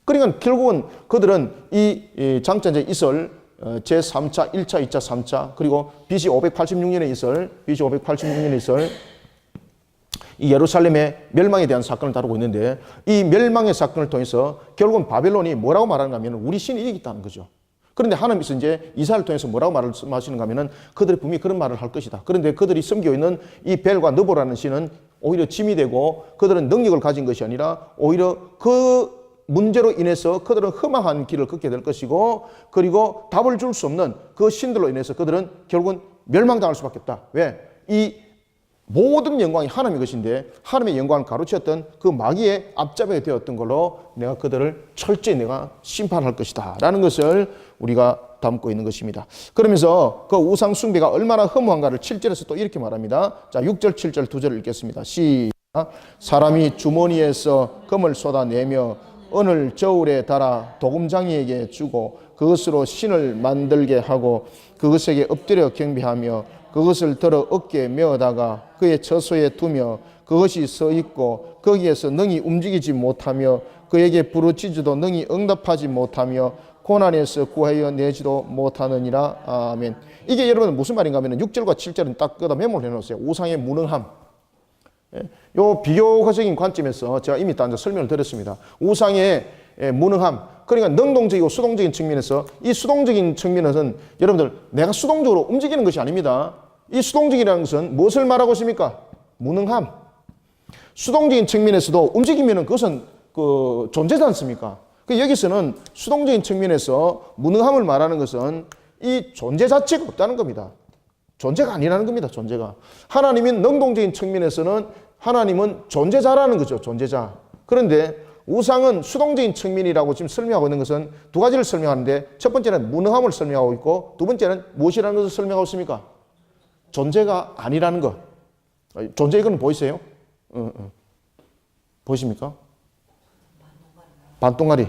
그러니까 결국은 그들은 이 장자제 이설 제3차, 1차, 2차, 3차 그리고 BC 586년에 이설 이 예루살렘의 멸망에 대한 사건을 다루고 있는데 이 멸망의 사건을 통해서 결국은 바벨론이 뭐라고 말하는가 하면 우리 신이 이기겠다는 거죠. 그런데 하나님께서 이제 이사를 통해서 뭐라고 말씀하시는가 하면은 그들이 분명히 그런 말을 할 것이다. 그런데 그들이 섬기고 있는 이 벨과 느보라는 신은 오히려 짐이 되고 그들은 능력을 가진 것이 아니라 오히려 그 문제로 인해서 그들은 험한 길을 걷게 될 것이고 그리고 답을 줄 수 없는 그 신들로 인해서 그들은 결국은 멸망당할 수밖에 없다. 왜? 이 모든 영광이 하나님의 것인데 하나님의 영광을 가로채었던 그 마귀의 앞잡이가 되었던 걸로 내가 그들을 철저히 내가 심판할 것이다 라는 것을 우리가 담고 있는 것입니다. 그러면서 그 우상 숭배가 얼마나 허무한가를 7절에서 또 이렇게 말합니다. 자, 6절 7절 두 절을 읽겠습니다. 시작. 사람이 주머니에서 금을 쏟아내며 오늘 저울에 달아 도금장이에게 주고 그것으로 신을 만들게 하고 그것에게 엎드려 경배하며 그것을 들어 어깨에 메어다가 그의 처소에 두며 그것이 서 있고 거기에서 능히 움직이지 못하며 그에게 부르짖어도 능히 응답하지 못하며 고난에서 구하여 내지도 못하느니라. 아멘. 이게 여러분 무슨 말인가 하면 6절과 7절은 딱 끄다 메모를 해놓으세요. 우상의 무능함. 요 비교과적인 관점에서 제가 이미 다 설명을 드렸습니다. 우상의 무능함. 그러니까 능동적이고 수동적인 측면에서 이 수동적인 측면에서는 여러분들 내가 수동적으로 움직이는 것이 아닙니다. 이 수동적이라는 것은 무엇을 말하고 있습니까? 무능함. 수동적인 측면에서도 움직이면 그것은 그 존재지 않습니까? 여기서는 수동적인 측면에서 무능함을 말하는 것은 이 존재 자체가 없다는 겁니다. 존재가 아니라는 겁니다. 존재가. 하나님은 능동적인 측면에서는 하나님은 존재자라는 거죠. 존재자. 그런데 우상은 수동적인 측면이라고 지금 설명하고 있는 것은 두 가지를 설명하는데 첫 번째는 무능함을 설명하고 있고 두 번째는 무엇이라는 것을 설명하고 있습니까? 존재가 아니라는 것. 존재 이거는 보이세요? 보이십니까? 반동아리.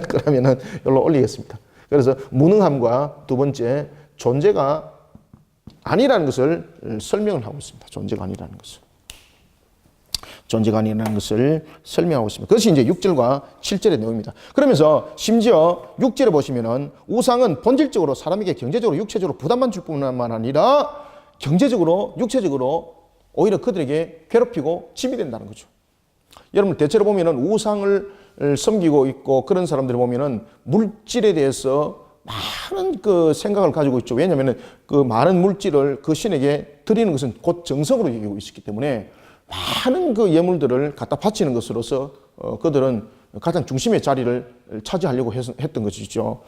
그러면은 여기로 올리겠습니다. 그래서 무능함과 두 번째 존재가 아니라는 것을 설명을 하고 있습니다. 존재가 아니라는 것을. 존재가 아니라는 것을 설명하고 있습니다. 그것이 이제 6절과 7절의 내용입니다. 그러면서 심지어 6절에 보시면은 우상은 본질적으로 사람에게 경제적으로 육체적으로 부담만 줄 뿐만 아니라 경제적으로 육체적으로 오히려 그들에게 괴롭히고 짐이 된다는 거죠. 여러분 대체로 보면은 우상을 섬기고 있고 그런 사람들을 보면은 물질에 대해서 많은 그 생각을 가지고 있죠. 왜냐하면 그 많은 물질을 그 신에게 드리는 것은 곧 정성으로 여기고 있기 때문에 많은 그 예물들을 갖다 바치는 것으로서 그들은 가장 중심의 자리를 차지하려고 했던 것이죠.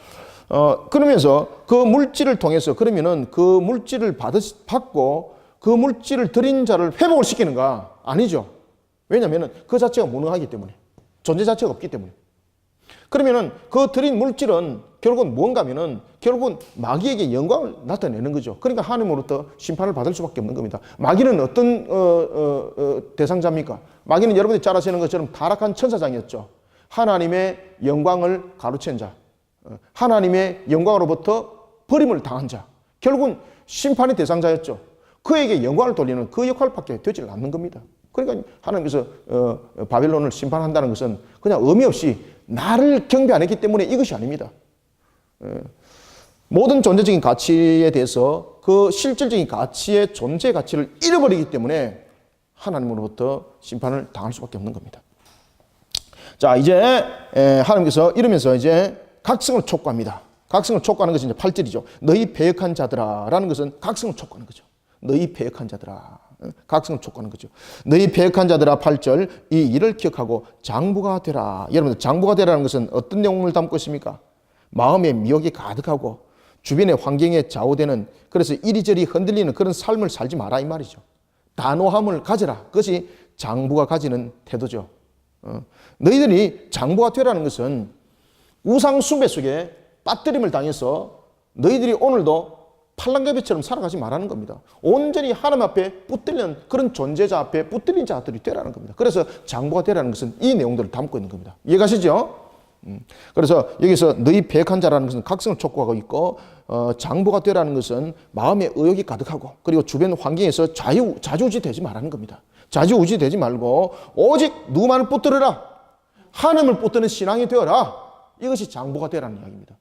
그러면서 그 물질을 통해서 그러면은 그 물질을 받고 그 물질을 드린 자를 회복을 시키는가? 아니죠. 왜냐하면 그 자체가 무능하기 때문에 존재 자체가 없기 때문에. 그러면은 그 드린 물질은 결국은 무언가 하면은 결국은 마귀에게 영광을 나타내는 거죠. 그러니까 하나님으로부터 심판을 받을 수밖에 없는 겁니다. 마귀는 어떤 대상자입니까? 마귀는 여러분들이 잘 아시는 것처럼 타락한 천사장이었죠. 하나님의 영광을 가로챈 자, 하나님의 영광으로부터 버림을 당한 자, 결국은 심판의 대상자였죠. 그에게 영광을 돌리는 그 역할밖에 되지 않는 겁니다. 그러니까 하나님께서 바벨론을 심판한다는 것은 그냥 의미 없이 나를 경배 안 했기 때문에 이것이 아닙니다. 모든 존재적인 가치에 대해서 그 실질적인 가치의 존재 가치를 잃어버리기 때문에 하나님으로부터 심판을 당할 수밖에 없는 겁니다. 자, 이제 하나님께서 이러면서 이제 각성을 촉구합니다. 각성을 촉구하는 것이 이제 8절이죠. 너희 패역한 자들아 라는 것은 각성을 촉구하는 거죠. 너희 패역한 자들아. 각성을 촉구하는 거죠. 너희 패역한 자들아 8절 이 일을 기억하고 장부가 되라. 여러분들 장부가 되라는 것은 어떤 내용을 담고 있습니까? 마음에 미혹이 가득하고 주변의 환경에 좌우되는 그래서 이리저리 흔들리는 그런 삶을 살지 마라 이 말이죠. 단호함을 가져라. 그것이 장부가 가지는 태도죠. 너희들이 장부가 되라는 것은 우상 숭배 속에 빠뜨림을 당해서 너희들이 오늘도 팔랑개비처럼 살아가지 말라는 겁니다. 온전히 하나님 앞에 붙들린 그런 존재자 앞에 붙들린 자들이 되라는 겁니다. 그래서 장부가 되라는 것은 이 내용들을 담고 있는 겁니다. 이해가시죠? 그래서 여기서 너희 패역한 자라는 것은 각성을 촉구하고 있고 장부가 되라는 것은 마음에 의욕이 가득하고 그리고 주변 환경에서 좌지우지 되지 말라는 겁니다. 좌지우지 되지 말고 오직 누구만을 붙들으라. 하나님을 붙드는 신앙이 되어라. 이것이 장부가 되라는 이야기입니다.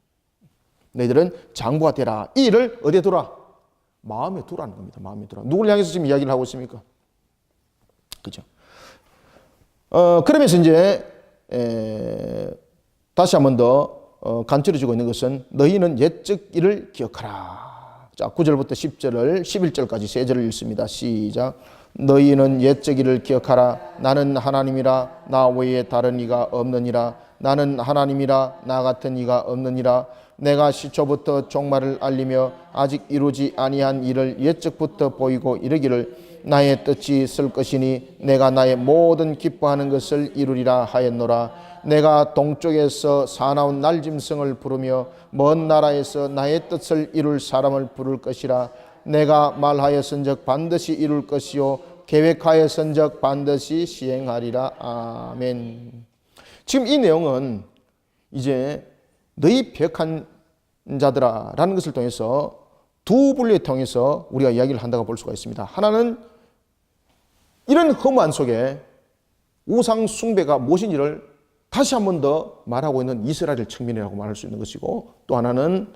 너희들은 장부가 되라. 이 일을 어디에 두라? 마음에 두라는 겁니다. 마음에 두라. 누굴 향해서 지금 이야기를 하고 있습니까? 그죠? 그러면서 이제 다시 한 번 더 간추려주고 있는 것은 너희는 옛적 일을 기억하라. 자, 9절부터 10절을 11절까지 세 절을 읽습니다. 시작. 너희는 옛적 일을 기억하라. 나는 하나님이라. 나 외에 다른 이가 없느니라. 나는 하나님이라. 나 같은 이가 없느니라. 내가 시초부터 종말을 알리며 아직 이루지 아니한 일을 옛적부터 보이고 이르기를 나의 뜻이 있을 것이니 내가 나의 모든 기뻐하는 것을 이루리라 하였노라. 내가 동쪽에서 사나운 날짐승을 부르며 먼 나라에서 나의 뜻을 이룰 사람을 부를 것이라. 내가 말하였은즉 반드시 이룰 것이요 계획하였은즉 반드시 시행하리라. 아멘. 지금 이 내용은 이제 너희 벽한 자들아라는 것을 통해서 두 분류에 통해서 우리가 이야기를 한다고 볼 수가 있습니다. 하나는 이런 허무한 속에 우상 숭배가 무엇인지를 다시 한 번 더 말하고 있는 이스라엘 측면이라고 말할 수 있는 것이고, 또 하나는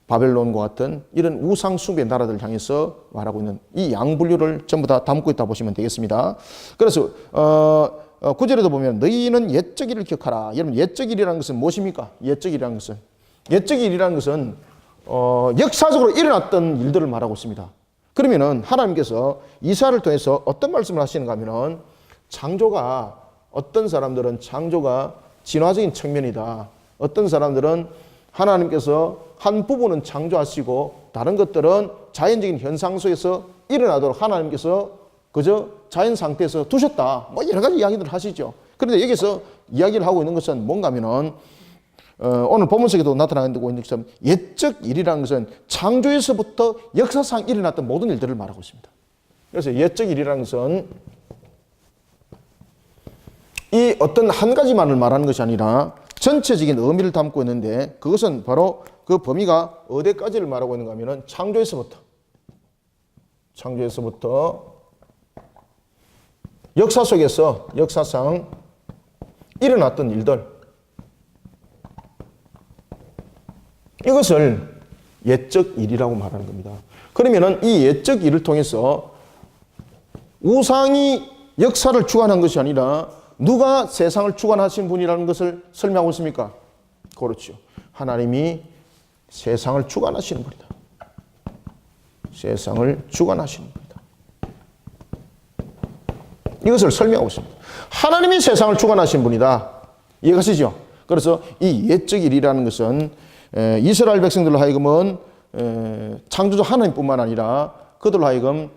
바벨론과 같은 이런 우상 숭배 나라들을 향해서 말하고 있는 이 양분류를 전부 다 담고 있다 보시면 되겠습니다. 그래서 9절에도 보면 너희는 옛적 일을 기억하라. 여러분, 옛적 일이라는 것은 무엇입니까? 옛적 일이라는 것은 역사적으로 일어났던 일들을 말하고 있습니다. 그러면은 하나님께서 이사야를 통해서 어떤 말씀을 하시는가 하면은 창조가, 어떤 사람들은 창조가 진화적인 측면이다. 어떤 사람들은 하나님께서 한 부분은 창조하시고 다른 것들은 자연적인 현상 속에서 일어나도록 하나님께서 그저 자연 상태에서 두셨다. 뭐 여러 가지 이야기들을 하시죠. 그런데 여기서 이야기를 하고 있는 것은 뭔가 하면은 오늘 본문 속에도 나타나고 있는 것처럼 옛적 일이라는 것은 창조에서부터 역사상 일어났던 모든 일들을 말하고 있습니다. 그래서 옛적 일이라는 것은 이 어떤 한 가지만을 말하는 것이 아니라 전체적인 의미를 담고 있는데, 그것은 바로 그 범위가 어디까지를 말하고 있는가 하면 창조에서부터 역사 속에서 역사상 일어났던 일들, 이것을 옛적 일이라고 말하는 겁니다. 그러면은 이 옛적 일을 통해서 우상이 역사를 주관한 것이 아니라 누가 세상을 주관하신 분이라는 것을 설명하고 있습니까? 그렇죠. 하나님이 세상을 주관하시는 분이다. 세상을 주관하시는 분이다. 이것을 설명하고 있습니다. 하나님이 세상을 주관하신 분이다. 이해가시죠? 그래서 이 옛적 일이라는 것은 이스라엘 백성들로 하여금은 창조주 하나님뿐만 아니라 그들로 하여금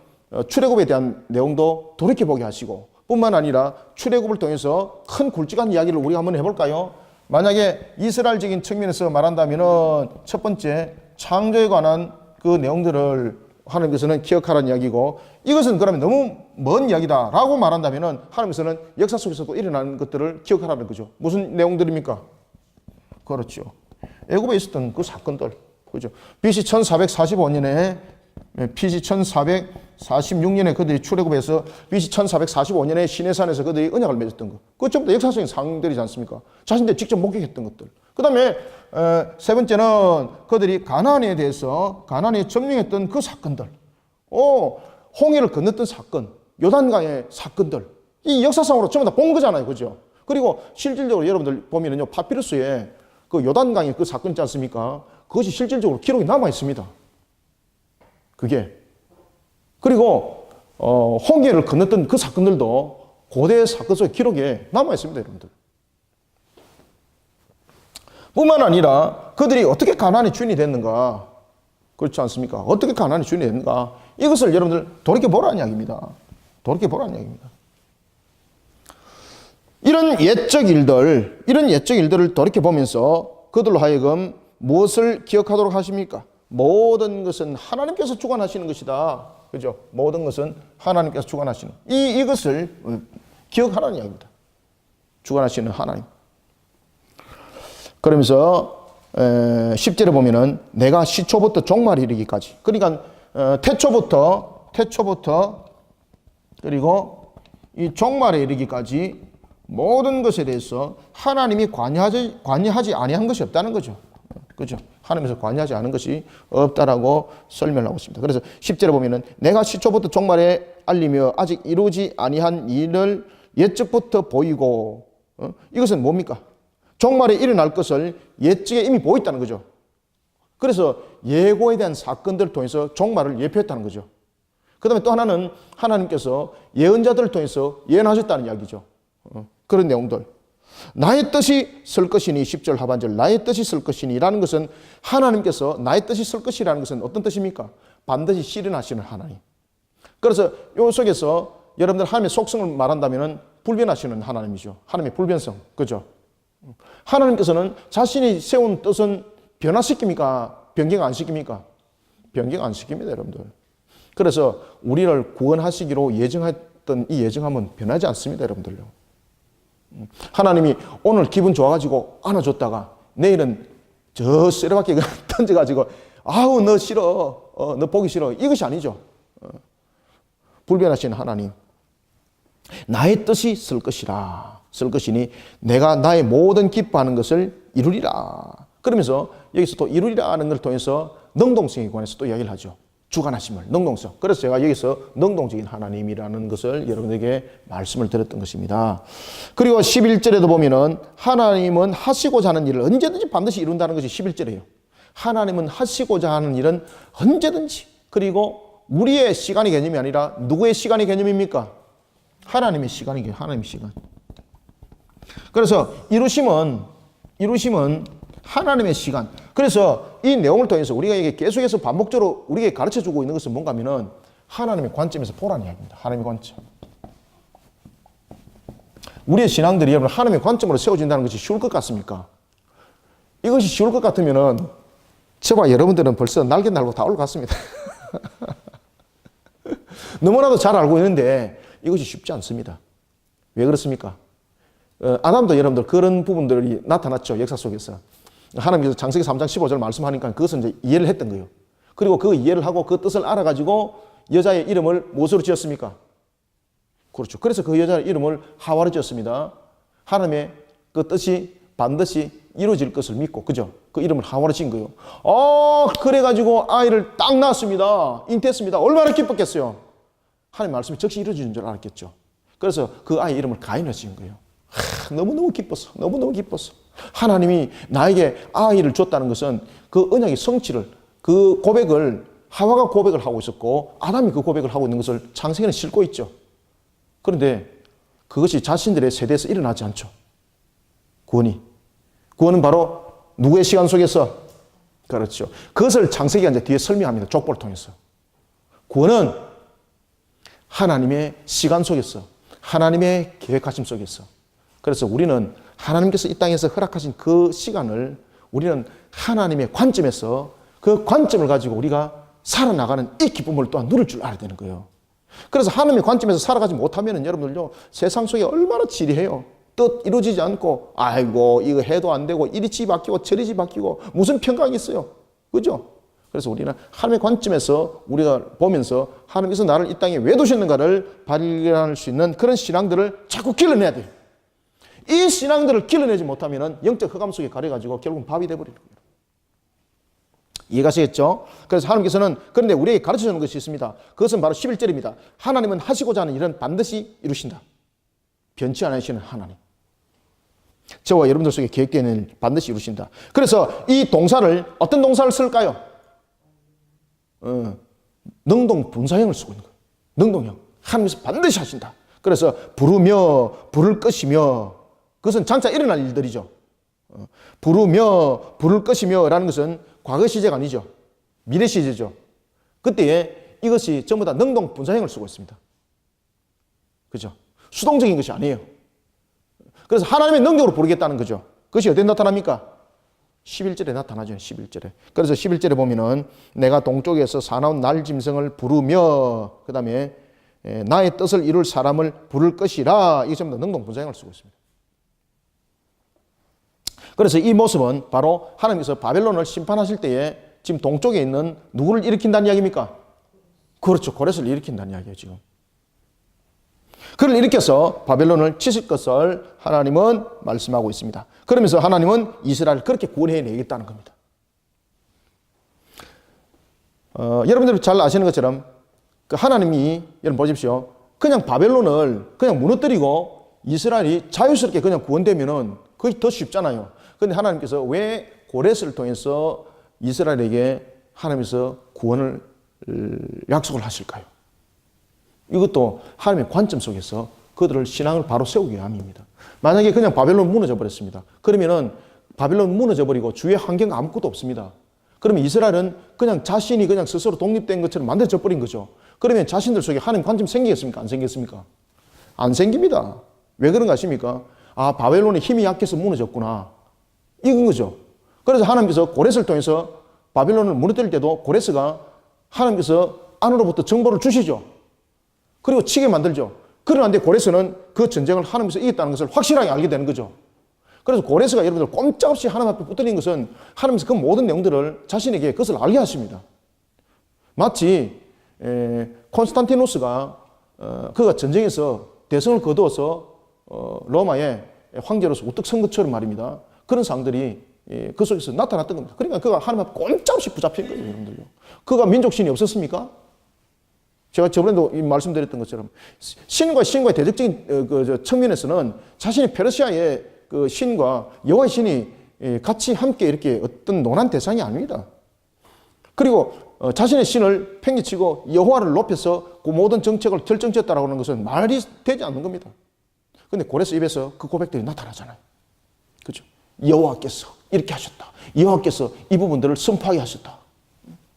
출애굽에 대한 내용도 돌이켜보게 하시고, 뿐만 아니라 출애굽을 통해서 큰 굵직한 이야기를 우리가 한번 해볼까요? 만약에 이스라엘적인 측면에서 말한다면은 첫 번째 창조에 관한 그 내용들을 하나님께서는 기억하라는 이야기고, 이것은 그러면 너무 먼 이야기다라고 말한다면은 하나님께서는 역사 속에서도 일어나는 것들을 기억하라는 거죠. 무슨 내용들입니까? 그렇죠. 애굽에 있었던 그 사건들, 그죠? BC 1445년에 BC 1446년에 그들이 출애굽해서 BC 1445년에 시내산에서 그들이 언약을 맺었던 것, 그것 전부 다 역사적인 상황들이지 않습니까? 자신들이 직접 목격했던 것들. 그 다음에 세 번째는 그들이 가나안에 대해서 가나안에 점령했던 그 사건들, 홍해를 건넜던 사건, 요단강의 사건들, 이 역사상으로 전부 다 본 거잖아요, 그죠? 그리고 실질적으로 여러분들 보면은요, 파피루스에 그 요단강의 그 사건 있지 않습니까? 그것이 실질적으로 기록이 남아 있습니다. 그게. 그리고 홍해를 건넜던 그 사건들도 고대 사건 속의 기록에 남아 있습니다, 여러분들. 뿐만 아니라 그들이 어떻게 가나안의 주인이 됐는가, 그렇지 않습니까? 어떻게 가나안의 주인이 됐는가, 이것을 여러분들 돌이켜보라는 이야기입니다. 돌이켜보라는 이야기입니다. 이런 옛적 일들을 돌이켜보면서 그들로 하여금 무엇을 기억하도록 하십니까? 모든 것은 하나님께서 주관하시는 것이다. 그죠? 모든 것은 하나님께서 주관하시는. 이것을 기억하라는 이야기입니다. 주관하시는 하나님. 그러면서 10절에 보면은 내가 시초부터 종말에 이르기까지. 그러니까 태초부터 그리고 이 종말에 이르기까지 모든 것에 대해서 하나님이 관여하지 아니한 것이 없다는 거죠. 그죠? 하나님께서 관여하지 않은 것이 없다라고 설명하고 있습니다. 그래서 10절에 보면은 내가 시초부터 종말에 알리며 아직 이루지 아니한 일을 옛적부터 보이고, 이것은 뭡니까? 종말에 일어날 것을 옛적에 이미 보였다는 거죠. 그래서 예고에 대한 사건들을 통해서 종말을 예표했다는 거죠. 그 다음에 또 하나는 하나님께서 예언자들을 통해서 예언하셨다는 이야기죠. 그런 내용들. 나의 뜻이 쓸 것이니 10절 하반절 나의 뜻이 쓸 것이니 라는 것은 하나님께서 나의 뜻이 쓸 것이라는 것은 어떤 뜻입니까? 반드시 실현하시는 하나님. 그래서 이 속에서 여러분들 하나님의 속성을 말한다면 불변하시는 하나님이죠. 하나님의 불변성. 그죠? 하나님께서는 자신이 세운 뜻은 변화시킵니까? 변경 안 시킵니까? 변경 안 시킵니다, 여러분들. 그래서 우리를 구원하시기로 예정했던 이 예정함은 변하지 않습니다, 여러분들요. 하나님이 오늘 기분 좋아가지고 안아줬다가 내일은 저 쓰레받게 던져가지고 아우 너 싫어, 너 보기 싫어, 이것이 아니죠. 불변하신 하나님. 나의 뜻이 쓸 것이라. 쓸 것이니 내가 나의 모든 기뻐하는 것을 이루리라. 그러면서 여기서 또 이루리라 하는 걸 통해서 능동성에 관해서 또 이야기를 하죠. 주관하심을, 능동성. 그래서 제가 여기서 능동적인 하나님이라는 것을 여러분에게 말씀을 드렸던 것입니다. 그리고 11절에도 보면은 하나님은 하시고자 하는 일을 언제든지 반드시 이룬다는 것이 11절이에요. 하나님은 하시고자 하는 일은 언제든지. 그리고 우리의 시간의 개념이 아니라 누구의 시간의 개념입니까? 하나님의 시간이에요. 하나님의 시간. 그래서 이루심은 하나님의 시간. 그래서 이 내용을 통해서 우리가 이게 계속해서 반복적으로 우리에게 가르쳐 주고 있는 것은 뭔가 하면은 하나님의 관점에서 보라는 이야기입니다. 하나님의 관점. 우리의 신앙들이 여러분 하나님의 관점으로 세워진다는 것이 쉬울 것 같습니까? 이것이 쉬울 것 같으면은 저와 여러분들은 벌써 날개 날고 다 올라갔습니다. 너무나도 잘 알고 있는데 이것이 쉽지 않습니다. 왜 그렇습니까? 아담도 여러분들 그런 부분들이 나타났죠. 역사 속에서. 하나님께서 창세기 3장 15절 말씀하니까 그것은 이제 이해를 했던 거예요. 그리고 그 이해를 하고 그 뜻을 알아가지고 여자의 이름을 무엇으로 지었습니까? 그렇죠. 그래서 그 여자의 이름을 하와로 지었습니다. 하나님의 그 뜻이 반드시 이루어질 것을 믿고, 그죠? 그 이름을 하와로 지은 거예요. 그래가지고 아이를 딱 낳았습니다. 잉태했습니다. 얼마나 기뻤겠어요? 하나님 말씀이 즉시 이루어지는 줄 알았겠죠. 그래서 그 아이 이름을 가인으로 지은 거예요. 너무너무 기뻤어. 너무너무 기뻤어. 하나님이 나에게 아이를 줬다는 것은 그 언약의 성취를, 그 고백을 하와가 고백을 하고 있었고 아담이 그 고백을 하고 있는 것을 창세기는 싣고 있죠. 그런데 그것이 자신들의 세대에서 일어나지 않죠. 구원은 바로 누구의 시간 속에서? 그렇죠. 그것을 창세기가 이제 뒤에 설명합니다. 족보를 통해서. 구원은 하나님의 시간 속에서, 하나님의 계획하심 속에서. 그래서 우리는 하나님께서 이 땅에서 허락하신 그 시간을 우리는 하나님의 관점에서 그 관점을 가지고 우리가 살아나가는 이 기쁨을 또한 누릴 줄 알아야 되는 거예요. 그래서 하나님의 관점에서 살아가지 못하면 여러분들요, 세상 속에 얼마나 지리해요. 뜻 이루어지지 않고, 아이고, 이거 해도 안 되고, 이리지 바뀌고, 저리지 바뀌고, 무슨 평강이 있어요. 그죠? 그래서 우리는 하나님의 관점에서 우리가 보면서 하나님께서 나를 이 땅에 왜 두셨는가를 발견할 수 있는 그런 신앙들을 자꾸 길러내야 돼요. 이 신앙들을 길러내지 못하면 영적 흑암 속에 가려가지고 결국은 밥이 되어버리는 거예요. 이해가시겠죠? 그래서 하나님께서는 그런데 우리에게 가르쳐주는 것이 있습니다. 그것은 바로 11절입니다. 하나님은 하시고자 하는 일은 반드시 이루신다. 변치 않으시는 하나님. 저와 여러분들 속에 계획되어 있는 일 반드시 이루신다. 그래서 이 동사를 어떤 동사를 쓸까요? 능동 분사형을 쓰고 있는 거예요. 능동형. 하나님께서 반드시 하신다. 그래서 부르며 부를 것이며 그것은 장차 일어날 일들이죠. 부르며 부를 것이며 라는 것은 과거 시제가 아니죠. 미래 시제죠. 그때에 이것이 전부 다 능동 분사형을 쓰고 있습니다. 그죠? 수동적인 것이 아니에요. 그래서 하나님의 능력으로 부르겠다는 거죠. 그것이 어디에 나타납니까? 11절에 나타나죠. 11절에. 그래서 11절에 보면은 내가 동쪽에서 사나운 날짐승을 부르며 그 다음에 나의 뜻을 이룰 사람을 부를 것이라. 이게 전부 다 능동 분사형을 쓰고 있습니다. 그래서 이 모습은 바로 하나님께서 바벨론을 심판하실 때에 지금 동쪽에 있는 누구를 일으킨다는 이야기입니까? 그렇죠. 고레스를 일으킨다는 이야기예요, 지금. 그를 일으켜서 바벨론을 치실 것을 하나님은 말씀하고 있습니다. 그러면서 하나님은 이스라엘을 그렇게 구원해내겠다는 겁니다. 여러분들이 잘 아시는 것처럼 그 하나님이 여러분 보십시오. 그냥 바벨론을 그냥 무너뜨리고 이스라엘이 자유스럽게 그냥 구원되면은 그게 더 쉽잖아요. 그런데 하나님께서 왜 고레스를 통해서 이스라엘에게 하나님께서 구원을 약속을 하실까요? 이것도 하나님의 관점 속에서 그들을 신앙을 바로 세우기 위함입니다. 만약에 그냥 바벨론 무너져 버렸습니다. 그러면은 바벨론 무너져 버리고 주위에 환경 아무것도 없습니다. 그러면 이스라엘은 그냥 자신이 그냥 스스로 독립된 것처럼 만들어져 버린 거죠. 그러면 자신들 속에 하나님 관점 생기겠습니까? 안 생기겠습니까? 안 생깁니다. 왜 그런가 하십니까? 아, 바벨론의 힘이 약해서 무너졌구나. 이건 거죠. 그래서 하나님께서 고레스를 통해서 바벨론을 무너뜨릴 때도 고레스가 하나님께서 안으로부터 정보를 주시죠. 그리고 치게 만들죠. 그러는데 고레스는 그 전쟁을 하나님께서 이겼다는 것을 확실하게 알게 되는 거죠. 그래서 고레스가 여러분들 꼼짝없이 하나님 앞에 붙들린 것은 하나님께서 그 모든 내용들을 자신에게 그것을 알게 하십니다. 마치 콘스탄티누스가 그가 전쟁에서 대성을 거두어서 로마의 황제로서 우뚝 선 것처럼 말입니다. 그런 상들이 그 속에서 나타났던 겁니다. 그러니까 그가 하나님 앞에 꼼짝없이 붙잡힌 거예요, 여러분들요. 그가 민족신이 없었습니까? 제가 저번에도 말씀드렸던 것처럼 신과의 대적적인 측면에서는 자신이 페르시아의 그 신과 여호와의 신이 같이 함께 이렇게 어떤 논한 대상이 아닙니다. 그리고 자신의 신을 팽개치고 여호와를 높여서 그 모든 정책을 결정지었다라고 하는 것은 말이 되지 않는 겁니다. 그런데 고레스 입에서 그 고백들이 나타나잖아요. 그죠? 여호와께서 이렇게 하셨다. 여호와께서 이 부분들을 선포하게 하셨다.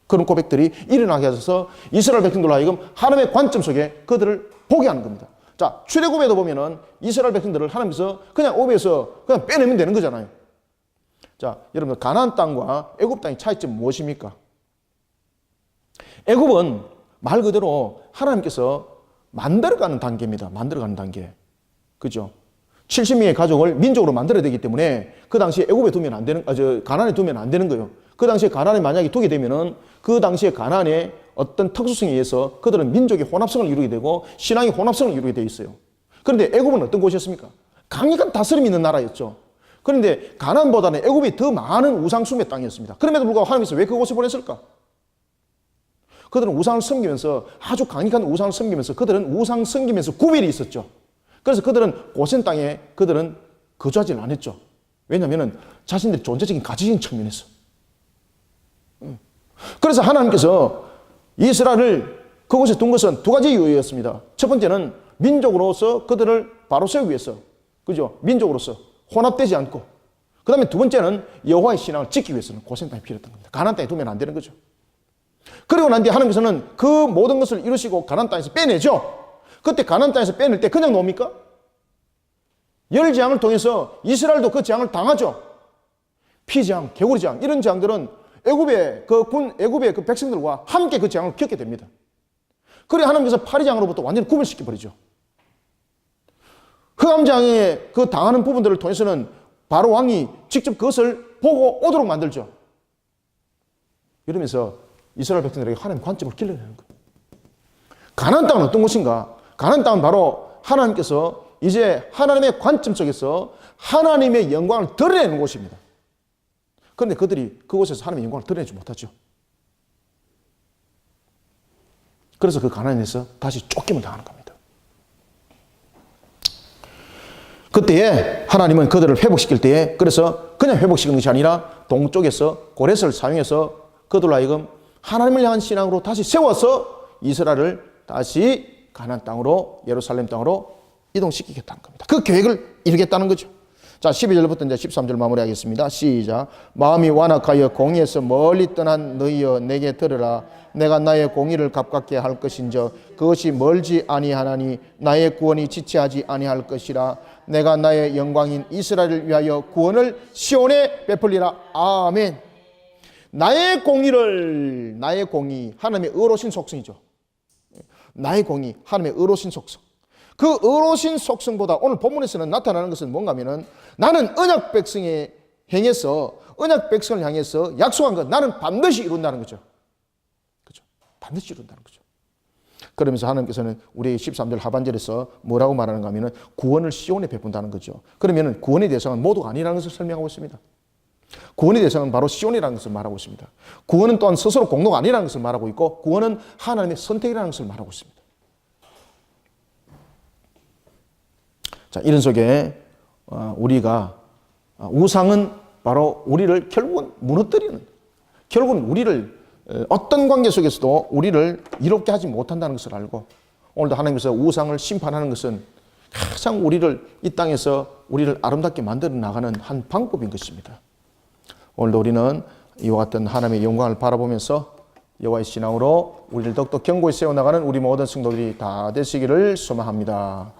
그런 고백들이 일어나게 하셔서 이스라엘 백성들로 하여금 하나님의 관점 속에 그들을 보게 하는 겁니다. 자, 출애굽에도 보면은 이스라엘 백성들을 하나님께서 그냥 오비에서 그냥 빼내면 되는 거잖아요. 자, 여러분들 가나안 땅과 애굽 땅의 차이점은 무엇입니까? 애굽은 말 그대로 하나님께서 만들어가는 단계입니다. 만들어가는 단계. 그죠? 70명의 가족을 민족으로 만들어야 되기 때문에 그 당시에 애굽에 두면 안 되는, 가나안에 두면 안 되는 거예요. 그 당시에 가나안에 만약에 두게 되면은 그 당시에 가나안의 어떤 특수성에 의해서 그들은 민족의 혼합성을 이루게 되고 신앙의 혼합성을 이루게 되어 있어요. 그런데 애굽은 어떤 곳이었습니까? 강력한 다스림이 있는 나라였죠. 그런데 가나안보다는 애굽이 더 많은 우상숭배 땅이었습니다. 그럼에도 불구하고 하나님께서 왜 그곳에 보냈을까? 그들은 우상을 섬기면서 아주 강력한 우상을 섬기면서 그들은 우상 섬기면서 구별이 있었죠. 그래서 그들은 고센 땅에 그들은 거주하지 않았죠. 왜냐하면 자신들의 존재적인 가치적인 측면에서. 그래서 하나님께서 이스라엘을 그곳에 둔 것은 두 가지 이유였습니다. 첫 번째는 민족으로서 그들을 바로 세우기 위해서, 그죠? 민족으로서 혼합되지 않고, 그 다음에 두 번째는 여호와의 신앙을 지키기 위해서는 고센 땅이 필요했던 겁니다. 가나안 땅에 두면 안 되는 거죠. 그리고 난 뒤에 하나님께서는 그 모든 것을 이루시고 가나안 땅에서 빼내죠. 그때 가나안 땅에서 빼낼 때 그냥 놓습니까? 열재앙을 통해서 이스라엘도 그 재앙을 당하죠. 피재앙, 개구리재앙 이런 재앙들은 애굽의 그 백성들과 함께 그 재앙을 겪게 됩니다. 그래 하나님께서 파리재앙으로부터 완전히 구별시켜 버리죠. 흑암재앙에 그 당하는 부분들을 통해서는 바로 왕이 직접 그것을 보고 오도록 만들죠. 이러면서 이스라엘 백성들에게 하나님의 관점을 길러내는 거예요. 가나안 땅은 어떤 곳인가? 가나안 땅은 바로 하나님께서 이제 하나님의 관점 속에서 하나님의 영광을 드러내는 곳입니다. 그런데 그들이 그곳에서 하나님의 영광을 드러내지 못하죠. 그래서 그 가나안에서 다시 쫓김을 당하는 겁니다. 그때에 하나님은 그들을 회복시킬 때에 그래서 그냥 회복시키는 것이 아니라 동쪽에서 고레스를 사용해서 그들로 하여금 하나님을 향한 신앙으로 다시 세워서 이스라엘을 다시 가나안 땅으로 예루살렘 땅으로 이동시키겠다는 겁니다. 그 계획을 이루겠다는 거죠. 자, 12절부터 이제 13절 마무리하겠습니다. 시작. 마음이 완악하여 공의에서 멀리 떠난 너희여 내게 들으라. 내가 나의 공의를 값같게 할 것인저 그것이 멀지 아니하나니 나의 구원이 지체하지 아니할 것이라. 내가 나의 영광인 이스라엘을 위하여 구원을 시온에 베풀리라. 아멘. 나의 공의, 하나님의 의로우신 속성이죠. 나의 공의, 하나님의 의로우신 속성. 그 의로우신 속성보다 오늘 본문에서는 나타나는 것은 뭔가 하면은 나는 언약 백성에 행해서 언약 백성을 향해서 약속한 것 나는 반드시 이룬다는 거죠. 그죠? 반드시 이룬다는 거죠. 그러면서 하나님께서는 우리 13절 하반절에서 뭐라고 말하는가 하면은 구원을 시온에 베푼다는 거죠. 그러면은 구원의 대상은 모두가 아니라는 것을 설명하고 있습니다. 구원의 대상은 바로 시온이라는 것을 말하고 있습니다. 구원은 또한 스스로 공로가 아니라는 것을 말하고 있고, 구원은 하나님의 선택이라는 것을 말하고 있습니다. 자, 이런 속에 우리가 우상은 바로 우리를 결국은 무너뜨리는, 결국은 우리를 어떤 관계 속에서도 우리를 이롭게 하지 못한다는 것을 알고, 오늘도 하나님께서 우상을 심판하는 것은 가장 우리를 이 땅에서 우리를 아름답게 만들어 나가는 한 방법인 것입니다. 오늘도 우리는 이와 같은 하나님의 영광을 바라보면서 여호와의 신앙으로 우리를 더욱더 견고히 세워나가는 우리 모든 성도들이 다 되시기를 소망합니다.